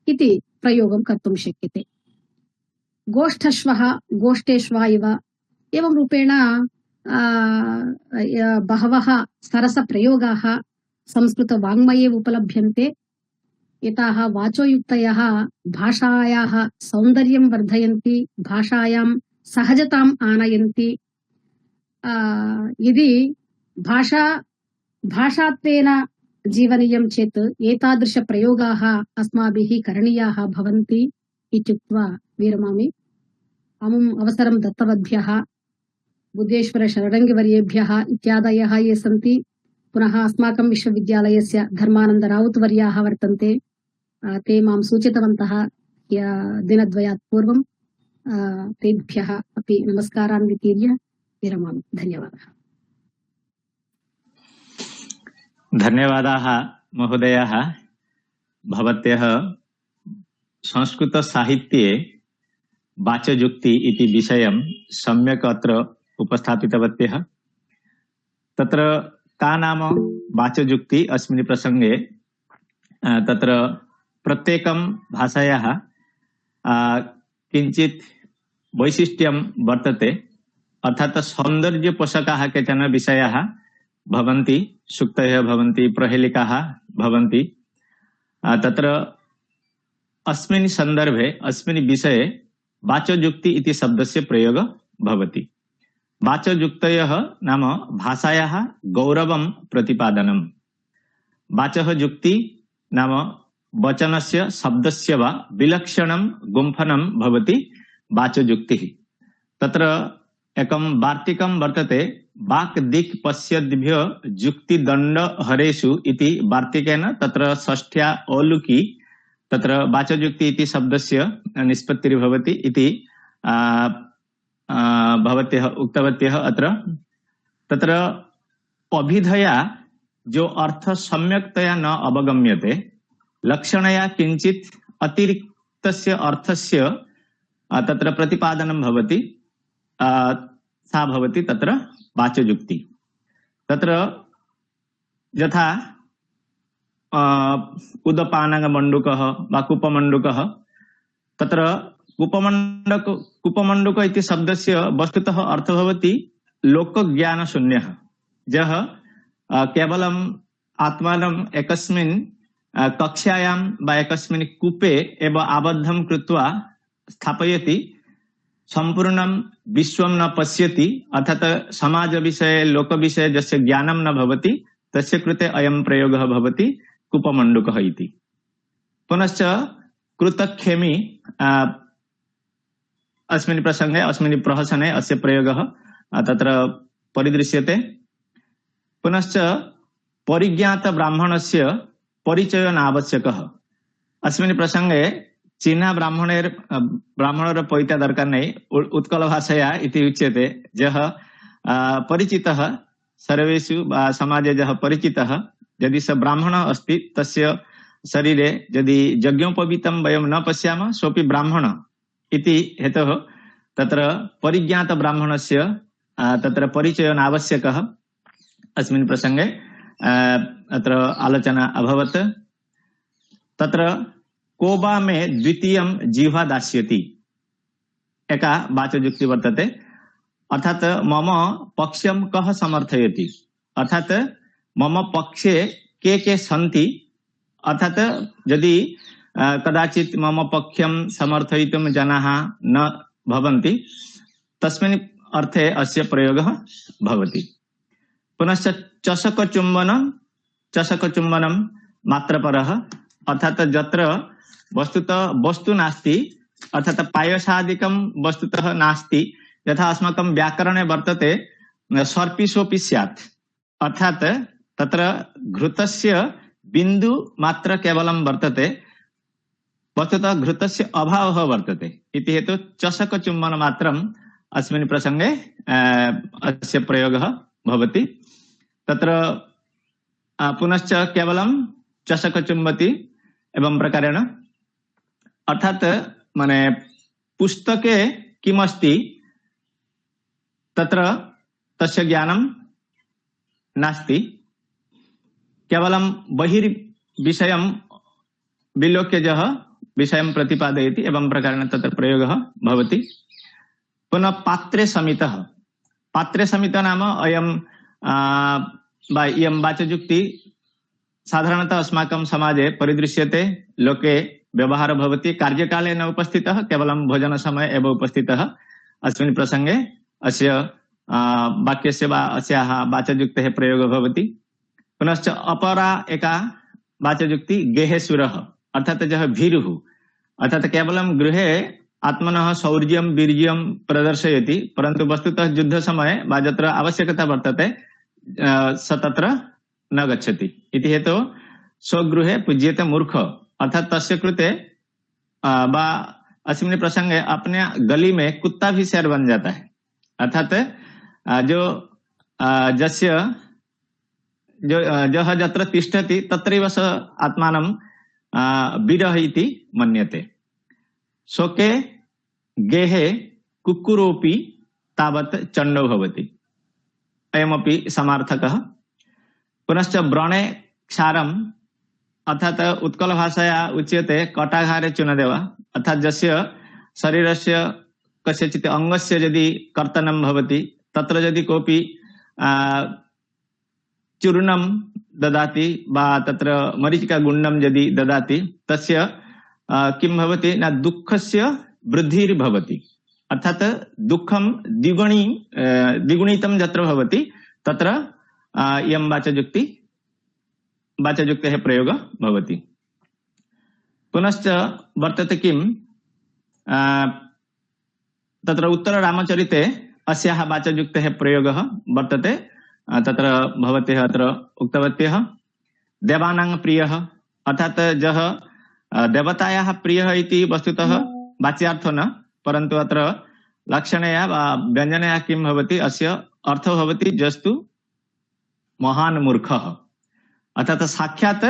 इति प्रयोगं कर्तुं शक्यते। गोष्ठश्वः गोष्ठेष्वा इव, एवं रूपेण बहवः सरसप्रयोगाः संस्कृतवाङ्मये उपलभ्यन्ते। एताः वाचोयुक्तयः भाषायाः सौन्दर्यं वर्धयन्ति, भाषायां सहजताम् आनयन्ति। यदि भाषात्वेन जीवनीयं चेत् एतादृशप्रयोगाः अस्माभिः करणीयाः भवन्ति इत्युक्त्वा विरमामि। अमुम् अवसरं दत्तवद्भ्यः बुद्धेश्वर शरणङ्गिवर्येभ्यः इत्यादयः ये सन्ति, पुनः अस्माकं विश्वविद्यालयस्य धर्मानन्द राउत वर्याः वर्तन्ते, ते मां सूचितवन्तः दिनद्वयात् पूर्वं। तेभ्यः अपि नमस्कारान् वितीर्य विरमामि। धन्यवादः। धन्यवादाः महोदयाः। भवत्यः संस्कृतसाहित्ये वाचयुक्ति इति विषयं सम्यक् अत्र उपस्थापितवत्यः। तत्र का नाम वाचयुक्ति अस्मिन् प्रसंगे तत्र प्रत्येकं भाषायाः किञ्चित् वैशिष्ट्यं वर्तते, अर्थात् सौन्दर्यपोषकाः केचन विषयाः भवन्ति, सूक्तयः भवन्ति, प्रहेलिकाः भवन्ति। तत्र अस्मिन् सन्दर्भे अस्मिन् विषये वाचयुक्ति इति शब्दस्य प्रयोग भवति। वाचयुक्तयः नाम भाषायाः गौरवं प्रतिपादनम्। वाचः युक्ति नाम वचनस्य शब्दस्य वा विलक्षणं गुम्फनं भवति वाचयुक्तिः। तत्र एकं वार्तिकं वर्तते, वाक् दिक् पश्यद्भ्यो युक्तिदण्ड हरेषु इति वार्तिकेन तत्र षष्ठ्या औलुकी तत्र वाचयुक्ति इति शब्दस्य निष्पत्तिर्भवति इति भवत्यः उक्तवत्यः। अत्र तत्र अभिधया जो अर्थ सम्यक्तया न अवगम्यते, लक्षणया किंचित अतिरिक्तस्य अर्थस्य तत्र प्रतिपादनं भवति, सा भवति तत्र वाचयुक्ति। तत्र यथा उदपानगमण्डूकः वा कूपमण्डूकः, तत्र कूपमण्डूक इति शब्दस्य वस्तुतः अर्थः भवति लोकज्ञानशून्यः, यः केवलम् आत्मानम् एकस्मिन् कक्षायां वा एकस्मिन् कूपे एव आबद्धं कृत्वा स्थापयति, सम्पूर्णं विश्वं न पश्यति, अर्थात् समाजविषये लोकविषये यस्य ज्ञानं न भवति तस्य कृते अयं प्रयोगः भवति कूपमण्डूकः इति। पुनश्च कृतक्षेमी अस्मिन् प्रसंगे अस्मिन् प्रहसने अस्य प्रयोगः तत्र परिदृश्यते। पुनश्च परिज्ञात ब्राह्मणस्य परिचयो नावश्यकः। अस्मिन् प्रसंगे चीना ब्राह्मणर परिचय दरकार नहीं, उत्कल भाषया इति उच्यते, यः परिचितः सर्वेषु समाजे यः परिचितः, यदि स ब्राह्मण अस्ति तस्य शरीरे यदि यज्ञोपवीतं वयं न पश्यामः सोऽपि ब्राह्मण इति हेतुः तत्र परिज्ञात ब्राह्मणस्य तत्र परिचयो नावश्यकः अस्मिन् प्रसंगे अत्र आलोचना अभवत्। तत्र कोबा में द्वितीयं जिह्वा दास्यति एका वाचयुक्ति वर्तते, अर्थात मम पक्षं कः समर्थयति, अर्थात मम पक्षे के सन्ति, अर्थात यदि कदाचित् मम पक्षं समर्थयितुं जनाः न भवन्ति तस्मिन् अर्थे अस्य प्रयोगः भवति। पुनश्च चषक चुम्बन चषक चुम्बनम मात्रपरः अर्थात जत्र वस्तुतः वस्तु नास्ति अर्थात पायसादिकं वस्तुतः नास्ति यथा अस्माकं व्याकरणे वर्तते सर्पि सोपि स्यात् अर्थात तत्र घृतस्य बिंदु मात्र केवलं वर्तते वस्तुतः घृतस्य अभावः वर्तते इति हेतु चषक चुम्बन मात्रम् अस्मिन् प्रसंगे अस्य प्रयोगः भवति तत्र पुनश्च केवलं चषक चुम्बति एवं प्रकारेण अर्थात माने पुस्तके किमस्ति तत्र तस्य ज्ञानं नास्ति केवलं बहिर्विषयं विलोक्य जः विषयं प्रतिपादयति एवं प्रकारेण तत्र प्रयोगः भवति पुनः पात्रे समितः नाम अयं इयं वाचयुक्ति साधारणतः अस्माकं समाजे परिदृश्यते लोके व्यवहार भवति कार्यकाले न उपस्थितः केवलं भोजन समय एव उपस्थितः अस्मिन् प्रसंगे अस्य वाक्यस्य वा अस्याः वाचयुक्तेः प्रयोगः भवति पुनश्च अपरा एका वाचयुक्ति गेहेसुरः अर्थात जः भीरुः अर्थात केवलं गृहे आत्मनः शौर्यं वीर्यं प्रदर्शयति परन्तु वस्तुतः युद्ध समय वा यत्र आवश्यकता वर्तते स तत्र न गच्छति इति हेतु स्वगृहे पूज्यते मूर्ख अर्थात तस्य कृते वा अस्मिन् प्रसंगे अपने गली में कुत्ता भी शेर बन जाता है अर्थात जो जस्य जः जत्र तिष्ठति तत्रैव स आत्मानं वीरः इति मन्यते शोके गेहे कुक्कुरोऽपि तावत् चण्डो भवति अयमपि समार्थकः पुनश्च व्रणे क्षारम् अर्थात उत्कल भाषाया उच्यते कटाघारे चूनदेव अर्थात जस्य शरीरस्य कस्यचित् अंगस्य यदि कर्तनं भवति तत्र यदि कोऽपि चूर्णं ददाति वा तत्र मरीचिका गुण्डं यदि ददाति तस्य किं भवति न दुःखस्य वृद्धिर्भवति अर्थात दुःखं द्विगुणितं यत्र भवति तत्र इयं वाचयुक्तेः प्रयोगः भवति पुनश्च वर्तते किं तत्र उत्तररामचरिते अस्याः वाचयुक्तेः प्रयोगः वर्तते तत्र भवत्यः अत्र उक्तवत्यः देवानां प्रियः अर्थात जः देवतायाः प्रियः इति वस्तुतः वाच्यार्थो न परन्तु अत्र लक्षणया वा व्यञ्जनया किं भवति अस्य अर्थो भवति जस्तु महान् मूर्खः अर्थात साक्षात्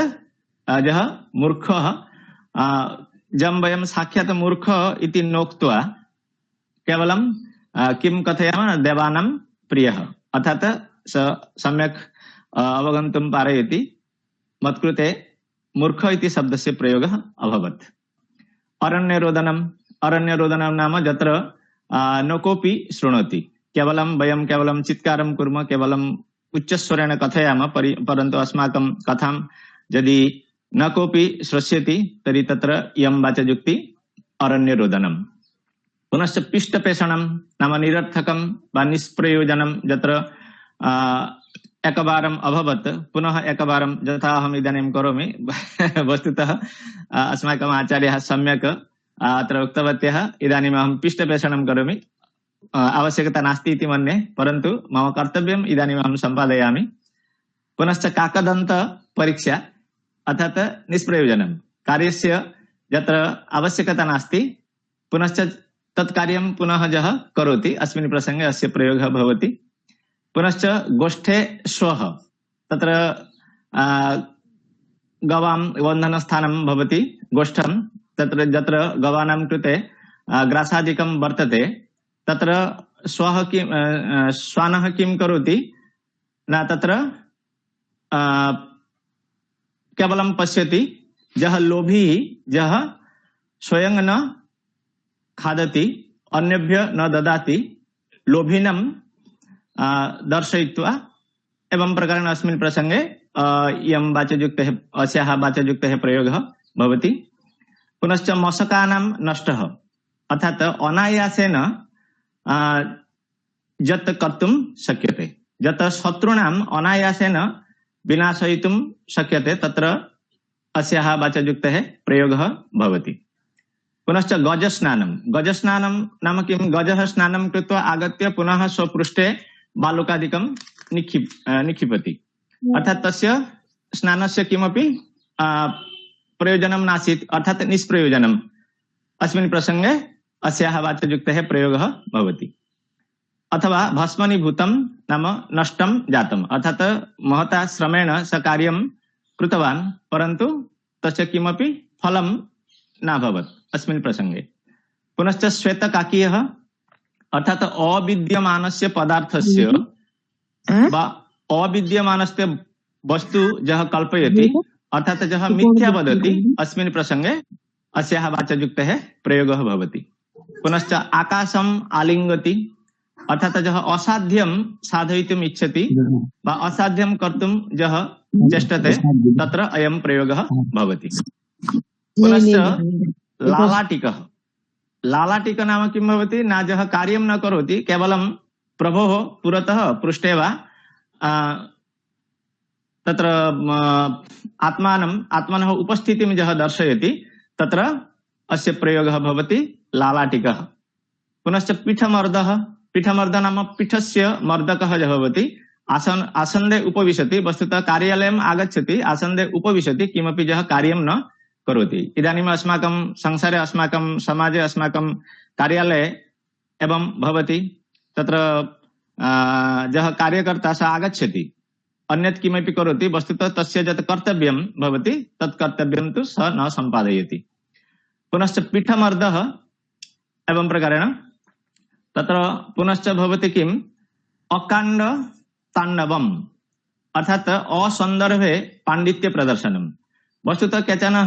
यः मूर्खः जं वयं साक्षात् मूर्ख इति नोक्त्वा केवलं किं कथयामः देवानां प्रियः अर्थात स सम्यक् अवगन्तुं पारयति मत्कृते मूर्ख इति शब्दस्य प्रयोगः अभवत् अरण्यरोदनं नाम यत्र न कोऽपि शृणोति वयं केवलं चित्कारं कुर्मः केवलं उच्चस्वरेण कथयामः परन्तु अस्माकं कथां यदि न कोऽपि श्रोष्यति तर्हि तत्र इयं वाचयुक्ति अरण्यरोदनं पुनश्च पिष्टपेषणं नाम निरर्थकं वा निष्प्रयोजनं यत्र एकवारम् अभवत् पुनः एकवारं यथा अहम् इदानीं करोमि वस्तुतः अस्माकम् आचार्याः सम्यक् अत्र उक्तवत्यः इदानीम् अहं पिष्टपेषणं करोमि आवश्यकता नास्ति इति मन्ये परन्तु मम कर्तव्यम् इदानीम् अहं सम्पादयामि पुनश्च काकदन्त परीक्षा अर्थात निष्प्रयोजनं कार्यस्य यत्र आवश्यकता नास्ति पुनश्च तत् कार्यं पुनः यः करोति अस्मिन् प्रसंगे अस्य प्रयोगः भवति पुनश्च गोष्ठे श्वः तत्र गवां वन्धनस्थानं भवति गोष्ठं तत्र यत्र गवानां कृते ग्रासादिकं वर्तते तत्र श्वानः किं करोति न तत्र केवलं पश्यति यः लोभी यः स्वयं न खादति अन्येभ्यः न ददाति लोभिनं दर्शयित्वा एवं प्रकारेण अस्मिन् प्रसंगे इयं वाचयुक्तेः अस्याः वाचयुक्तेः प्रयोगः भवति पुनश्च मशकानां नष्टः अर्थात अनायासेन यत् कर्तुं शक्यते यत् शत्रूणाम् अनायासेन विनाशयितुं शक्यते तत्र अस्याः वाचयुक्तेः प्रयोगः भवति। पुनश्च गजस्नानं नाम किं? गजः स्नानं कृत्वा आगत्य पुनः स्वपृष्ठे बालुकादिकं निक्षिपति, अर्थात् तस्य स्नानस्य किमपि प्रयोजनं नासीत्, अर्थात् निष्प्रयोजनम्। अस्मिन् प्रसंगे अस्याः वाचयुक्तेः प्रयोगः भवति। अथवा भस्मनीभूतं नाम नष्टं जातम्, अर्थात् महता श्रमेण स कार्यं कृतवान् परन्तु तस्य किमपि फलं नाभवत् अस्मिन् प्रसंगे। पुनश्च श्वेतकाकीयः अर्थात् अविद्यमानस्य पदार्थस्य वा अविद्यमानस्य वस्तु यः कल्पयति अर्थात् यः मिथ्या वदति, अस्मिन् प्रसंगे अस्याः वाचयुक्तेः प्रयोगः भवति। पुनश्च आकाशम् आलिङ्गति अर्थात् यः असाध्यं साधयितुम् इच्छति वा असाध्यं कर्तुं यः चेष्टते तत्र अयं प्रयोगः भवति। पुनश्च लालाटिक नाम किं भवति? न यः कार्यं न करोति, केवलं प्रभोः पुरतः पृष्ठे वा तत्र आत्मनः उपस्थितिं यः दर्शयति तत्र अस्य प्रयोगः भवति लालाटिकः। पुनश्च पीठमर्दः नाम पीठस्य मर्दकः यः भवति, आसन्दे उपविशति, वस्तुतः कार्यालयम् आगच्छति, आसन्दे उपविशति, किमपि यः कार्यं न करोति। इदानीम् अस्माकं संसारे, अस्माकं समाजे, अस्माकं कार्यालये एवं भवति, तत्र यः कार्यकर्ता सः आगच्छति, अन्यत् किमपि करोति, वस्तुतः तस्य यत् कर्तव्यं भवति तत् कर्तव्यं तु सः न सम्पादयति। पुनश्च पीठमर्दः एवं प्रकारेण तत्र पुनश्च भवति किम्? अकाण्ड ताण्डवम् अर्थात् असन्दर्भे पाण्डित्य प्रदर्शनम्। वस्तुतः केचन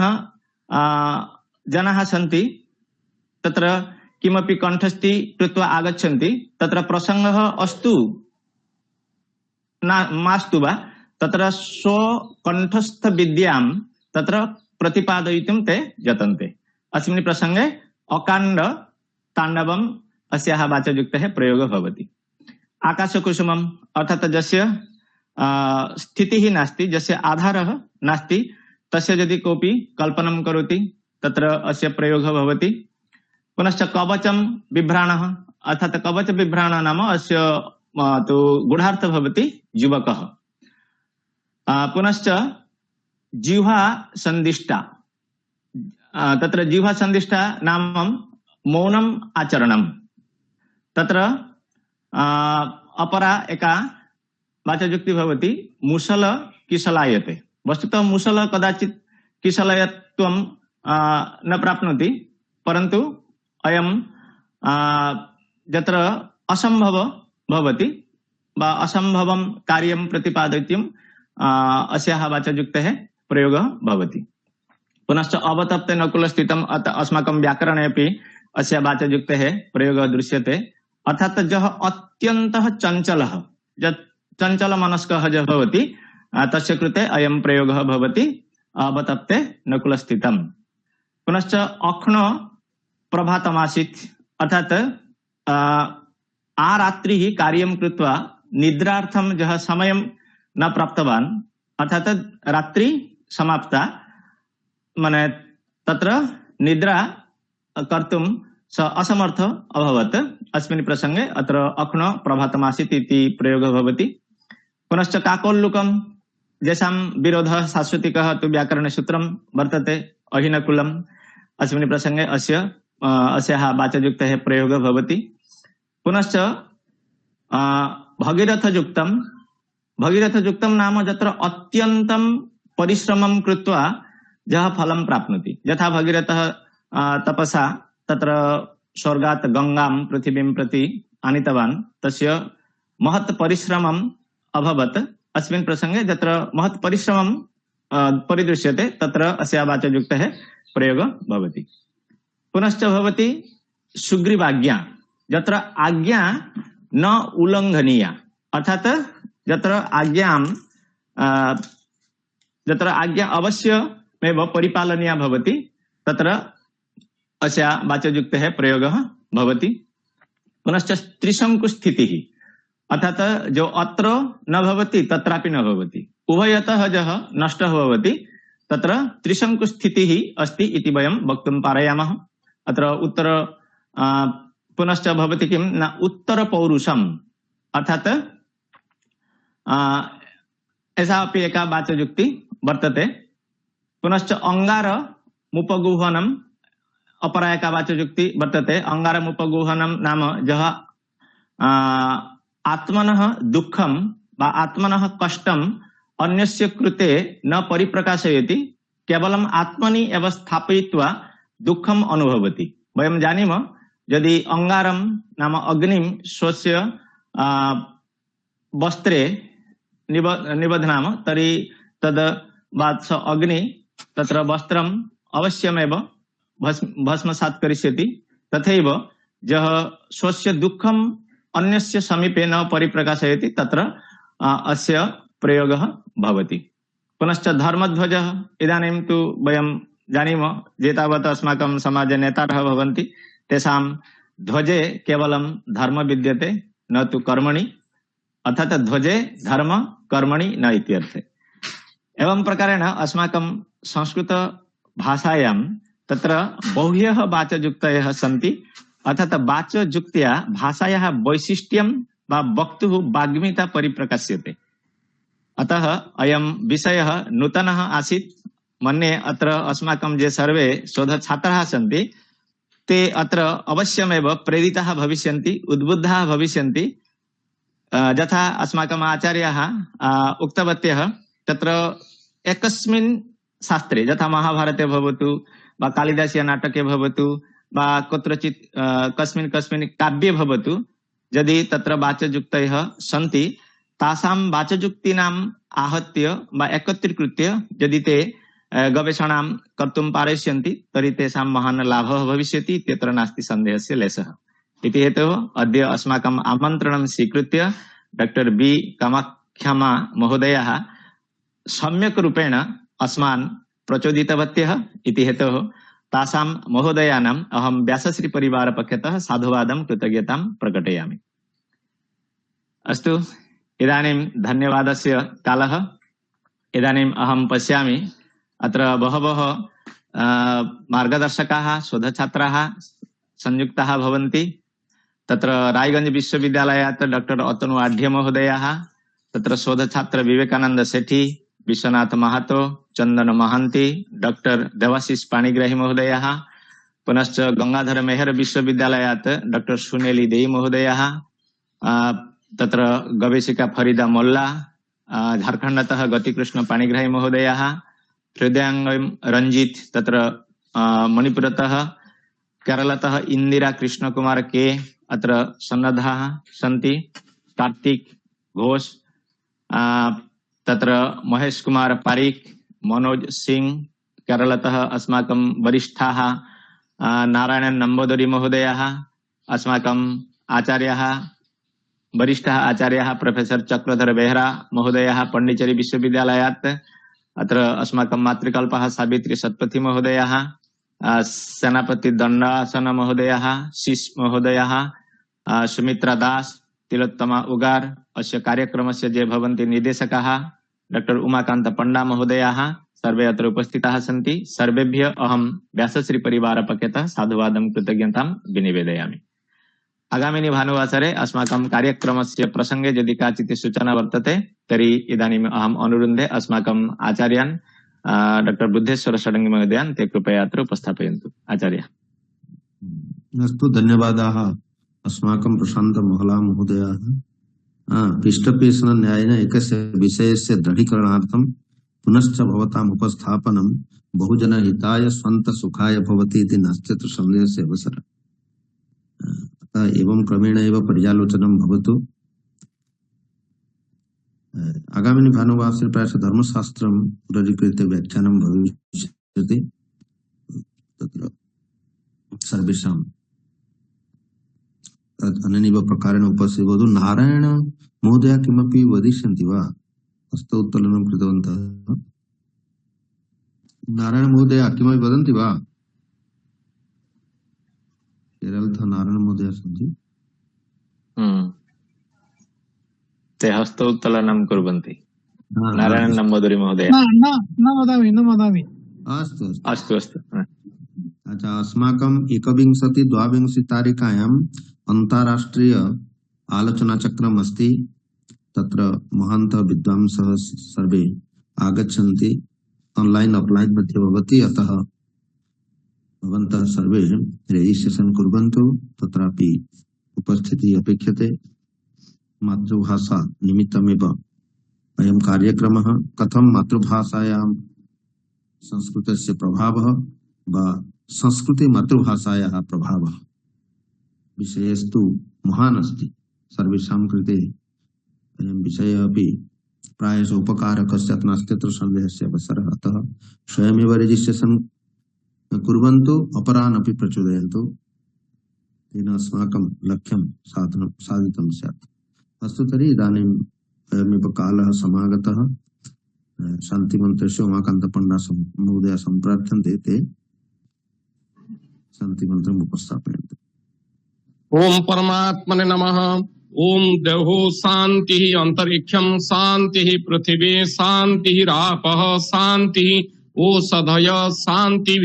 जनाः सन्ति तत्र किमपि कण्ठस्थी कृत्वा आगच्छन्ति, तत्र प्रसङ्गः अस्तु मास्तु वा तत्र स्वकण्ठस्थ विद्यां तत्र प्रतिपादयितुं ते यतन्ते। अस्मिन् प्रसंगे अकाण्ड ताण्डवम् अस्याः वाचयुक्तेः प्रयोगः भवति। आकाशकुसुमम् अर्थात् यस्य स्थितिः नास्ति, यस्य आधारः नास्ति, तस्य यदि कोऽपि कल्पनं करोति तत्र अस्य प्रयोगः भवति। पुनश्च कवचं बिभ्राणः अर्थात् कवच बिभ्राणः नाम अस्य तु गूढार्थः भवति युवकः। पुनश्च जिह्वा सन्दिष्टा, तत्र जिह्वा सन्दिष्टा नाम मौनम् आचरणम्। तत्र अपरा एका वाचयुक्तिः भवति मुसल किशलायते। वस्तुतः मुसल कदाचित् किशलयत्वं न प्राप्नोति, परन्तु अयं यत्र असम्भव भवति वा असम्भवं कार्यं प्रतिपादयितुं अस्याः वाचयुक्तेः प्रयोगः भवति। पुनश्च अवतप्ते नकुलस्थितम् अस्माकं व्याकरणे अपि अस्य वाचयुक्तेः प्रयोगः दृश्यते, अर्थात् यः अत्यन्तः चञ्चलः, यत् चञ्चलमनस्कः यः भवति तस्य कृते अयं प्रयोगः भवति अवतप्ते नकुलस्थितम्। पुनश्च अक्ष्ण प्रभातमासीत् अर्थात् आरात्रिः कार्यं कृत्वा निद्रार्थं यः समयं न प्राप्तवान्, अर्थात् रात्रि समाप्ता, माने तत्र निद्रा कर्तुं स असमर्थ अभवत्। अस्मिन् प्रसंगे अत्र अक्ष्ण प्रभातमासीत् इति प्रयोगः भवति। पुनश्च काकोल्लुकं येषां विरोधः शाश्वतिकः तु व्याकरणसूत्रं वर्तते अहिनकुलम्। अस्मिन् प्रसंगे अस्याः वाचयुक्तेः प्रयोगः भवति। पुनश्च भगीरथयुक्तं नाम यत्र अत्यन्तं परिश्रमं कृत्वा यः फलं प्राप्नोति, यथा भगीरथः तपसा तत्र स्वर्गात् गंगां पृथिवीं प्रति आनीतवान्, तस्य महत् परिश्रमम् अभवत्। अस्मिन् प्रसंगे यत्र महत् परिश्रमं परिदृश्यते तत्र अस्या वाचयुक्तेः प्रयोगः भवति। पुनश्च भवति सुग्रीवाज्ञा, यत्र आज्ञा न उल्लङ्घनीया, अर्थात् यत्र आज्ञा अवश्यमेव परिपालनीया भवति तत्र अस्या वाचयुक्तेः प्रयोगः भवति। पुनश्च त्रिशङ्कुस्थितिः, अर्थात् जो अत्र न भवति तत्रापि न भवति, उभयतः जः नष्टः भवति तत्र त्रिशङ्कुस्थितिः अस्ति इति वयं वक्तुं पारयामः। अत्र उत्तर पुनश्च भवति किं न उत्तरपौरुषम् अर्थात् ऐसा अपि एका वाचयुक्ति वर्तते। पुनश्च अंगारमुपगुहनम् अपरा एका वाचयुक्ति वर्तते। अंगारमुपगुहनम् नाम जः आत्मनः दुःखं वा आत्मनः कष्टम् अन्यस्य कृते न परिप्रकाशयति, केवलम् आत्मनि एव स्थापयित्वा दुःखम् अनुभवति। वयं जानीमः यदि अंगारं नाम अग्निं स्वस्य वस्त्रे निबध्नाम तर्हि तद् वात्स अग्नि तत्र वस्त्रम् अवश्यमेव भस्मसात् करिष्यति। तथैव यः स्वस्य दुःखम् अन्यस्य समीपे न परिप्रकाशयति तत्र अस्य प्रयोगः भवति। पुनश्च धर्मध्वजः इदानीं तु वयं जानीमः ये तावत् अस्माकं समाजे नेतारः भवन्ति तेषां ध्वजे केवलं धर्म विद्यते न तु कर्मणि, अर्थात् ध्वजे धर्म कर्मणि न इत्यर्थे। एवं प्रकारेण अस्माकं संस्कृत भाषायां तत्र बह्व्यः वाचयुक्तयः सन्ति, अर्थात् वाचयुक्त्या भाषायाः वैशिष्ट्यं वा वक्तुः वाग्मिता परिप्रकाश्यते। अतः अयं विषयः नूतनः आसीत्। मन्ये अत्र अस्माकं ये सर्वे शोधछात्राः सन्ति ते अत्र अवश्यमेव प्रेरिताः भविष्यन्ति, उद्बुद्धाः भविष्यन्ति। यथा अस्माकम् आचार्याः उक्तवत्यः तत्र एकस्मिन् शास्त्रे यथा महाभारते भवतु वा कालिदासीय नाटके भवतु वा कुत्रचित् कस्मिन् कस्मिन् काव्ये भवतु, यदि तत्र वाचयुक्तयः सन्ति तासां वाचयुक्तीनाम् आहत्य वा एकत्रीकृत्य यदि ते गवेषणां कर्तुं पारयिष्यन्ति तर्हि तेषां महान् लाभः भविष्यति इत्यत्र नास्ति सन्देहस्य लेशः। इति हेतोः अद्य अस्माकम् आमन्त्रणं स्वीकृत्य डॉक्टर बी कामाख्यामा महोदयाः सम्यक् रूपेण अस्मान् प्रचोदितवत्यः। इति हेतोः तासां महोदयानाम् अहं व्यासश्री परिवारपक्षतः साधुवादं कृतज्ञतां प्रकटयामि। अस्तु, इदानीं धन्यवादस्य कालः। इदानीम् अहं पश्यामि अत्र बहवः मार्गदर्शकाः शोधछात्राः संयुक्ताः भवन्ति। तत्र रायगंज विश्वविद्यालयात् डॉक्टर अतनु आढ्य महोदयाः, तत्र शोधछात्र विवेकानंद सेठी, विश्वनाथ महातो, चंदन महांती, डॉक्टर देवाशीष पाणिग्राही महोदयाः, पुनश्च गंगाधर मेहर विश्वविद्यालयात् डॉक्टर सुनेली देई महोदयाः, तत्र गवेषिका फरीदा मोल्ला, झारखंडतः गतिकृष्ण पाणिग्राही महोदयाः, हृदयांगम रंजित, तत्र मणिपुरतः, केरलतः इंदिरा कृष्ण कुमार के अत्र सन्नद्धाः सन्ति, कार्तिक घोष, तत्र महेश कुमार पारिक, मनोज सिंह, केरलतः अस्माकं वरिष्ठाः नारायण नंबोदरी महोदयाः, अस्माकं आचार्याः वरिष्ठाः आचार्याः प्रोफेसर चक्रधर बेहरा महोदयाः पण्डिचेरी विश्वविद्यालयात्, अत्र अस्माकं मातृकल्पः सावित्री सत्पथी महोदयाः, सेनापति दंडासन महोदयाः, शीश महोदयाः, सुमित्रा दास, तिलोत्तमा उगार, अस्य कार्यक्रमस्य ये भवन्ति निर्देशकाः डॉक्टर उमाकांत पंडा महोदयाः सर्वे अत्र उपस्थिताः सन्ति। सर्वेभ्यः अहं व्यासश्री परिवारपक्षतः साधुवादं कृतज्ञतां विनिवेदयामि। आगामिनि भानुवासरे अस्माकं कार्यक्रमस्य प्रसंगे यदि काचित् सूचना वर्तते तर्हि इदानीम् अहम् अनुरुन्धे अस्माकम् आचार्यान् डॉक्टर बुद्धेश्वर षडङ्गी महोदयान् ते कृपया अत्र उपस्थापयन्तु। आचार्य। अस्तु, धन्यवादाः अस्माकं प्रशान्त महला महोदयाः। पृष्ठपेषण न्यायेन एकस्य विषयस्य दृढीकरणार्थं पुनश्च भवताम् उपस्थापनं बहुजन हिताय स्वन्त सुखाय भवति इति नास्त्यत्र सन्देहस्य अवसरः। एवं क्रमेण एव पर्यालोचनं भवतु। आगामिनि भानुवासरे प्रायशः धर्मशास्त्रं पुररीकृत्य व्याख्यानं भविष्यति। तत्र सर्वेषां अनेनैव प्रकारेण उपस्थितो भवतु। नारायण महोदय किमपि वदिष्यन्ति वा? हस्तोत्तोलनं कृतवन्तः। नारायण महोदय किमपि वदन्ति वा? केरलतः नारायण महोदय सन्ति। ते हस्तोत्तोलनं कुर्वन्ति। नारायण नम्बूदिरी महोदय। न वदामि। अस्तु अस्तु अस्तु अस्तु। अच्छा, अस्माकम् 21-22 तारिकायाम् अन्ताराष्ट्रिय आलोचनाचक्रम् अस्ति। तत्र महान्तः विद्वांसः सर्वे आगच्छन्ति। ऑनलाइन ऑफलाइन मध्ये भवति, अतः भवन्तः सर्वे रेजिस्ट्रेशन् कुर्वन्तु। तत्रापि उपस्थितिः अपेक्षते। मातृभाषा निमित्तमेव अयं कार्यक्रमः। कथं मातृभाषायां संस्कृतस्य प्रभावः वा संस्कृते मातृभाषायाः प्रभावः विषयस्तु महान् अस्ति। सर्वेषां कृते अयं विषयः अपि प्रायशः उपकारकः स्यात्, नास्त्यत्र सन्देहस्य अवसरः। अतः स्वयमेव रेजिस्ट्रेशन् कुर्वन्तु, अपरान् अपि प्रचोदयन्तु। तेन अस्माकं लक्ष्यं साधितं स्यात्। अस्तु, तर्हि इदानीम् अयमेव कालः समागतः। शान्तिमन्त्रस्य उमाकान्तपण्डा महोदय सम्प्रार्थन्ते, ते शान्तिमन्त्रम् उपस्थापयन्ति। ओम परमात्मने नमः। ओम देहो शांति, अंतरिक्षम शांति, पृथ्वी शांति, रापः शांति, ओषधय शांति,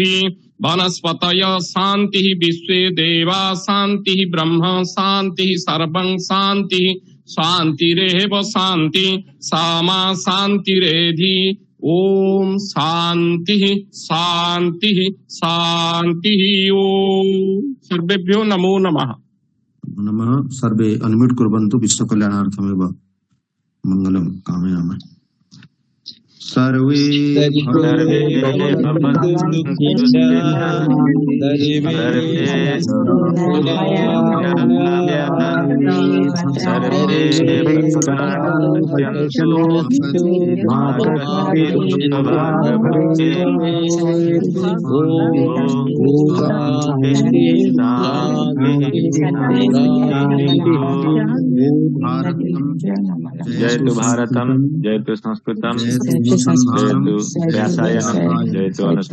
वनस्पतय शांति, विश्वे देवा शांति, ब्रह्म शांति, सर्वं शांति, शांतिरेव शांति, सामा शांतिरेधि। ओम शांति शांति शांति। ओम सर्वेभ्यो नमो नमः। नमः। सर्वे अनम्यूट कुर्वन्तु। विश्व कल्याणार्थमेव मंगलम कामयामः। सर्वे जयतु भारतम, जयतु संस्कृतम, जयतु व्यासायनम, जयतु अनुष्ठानम।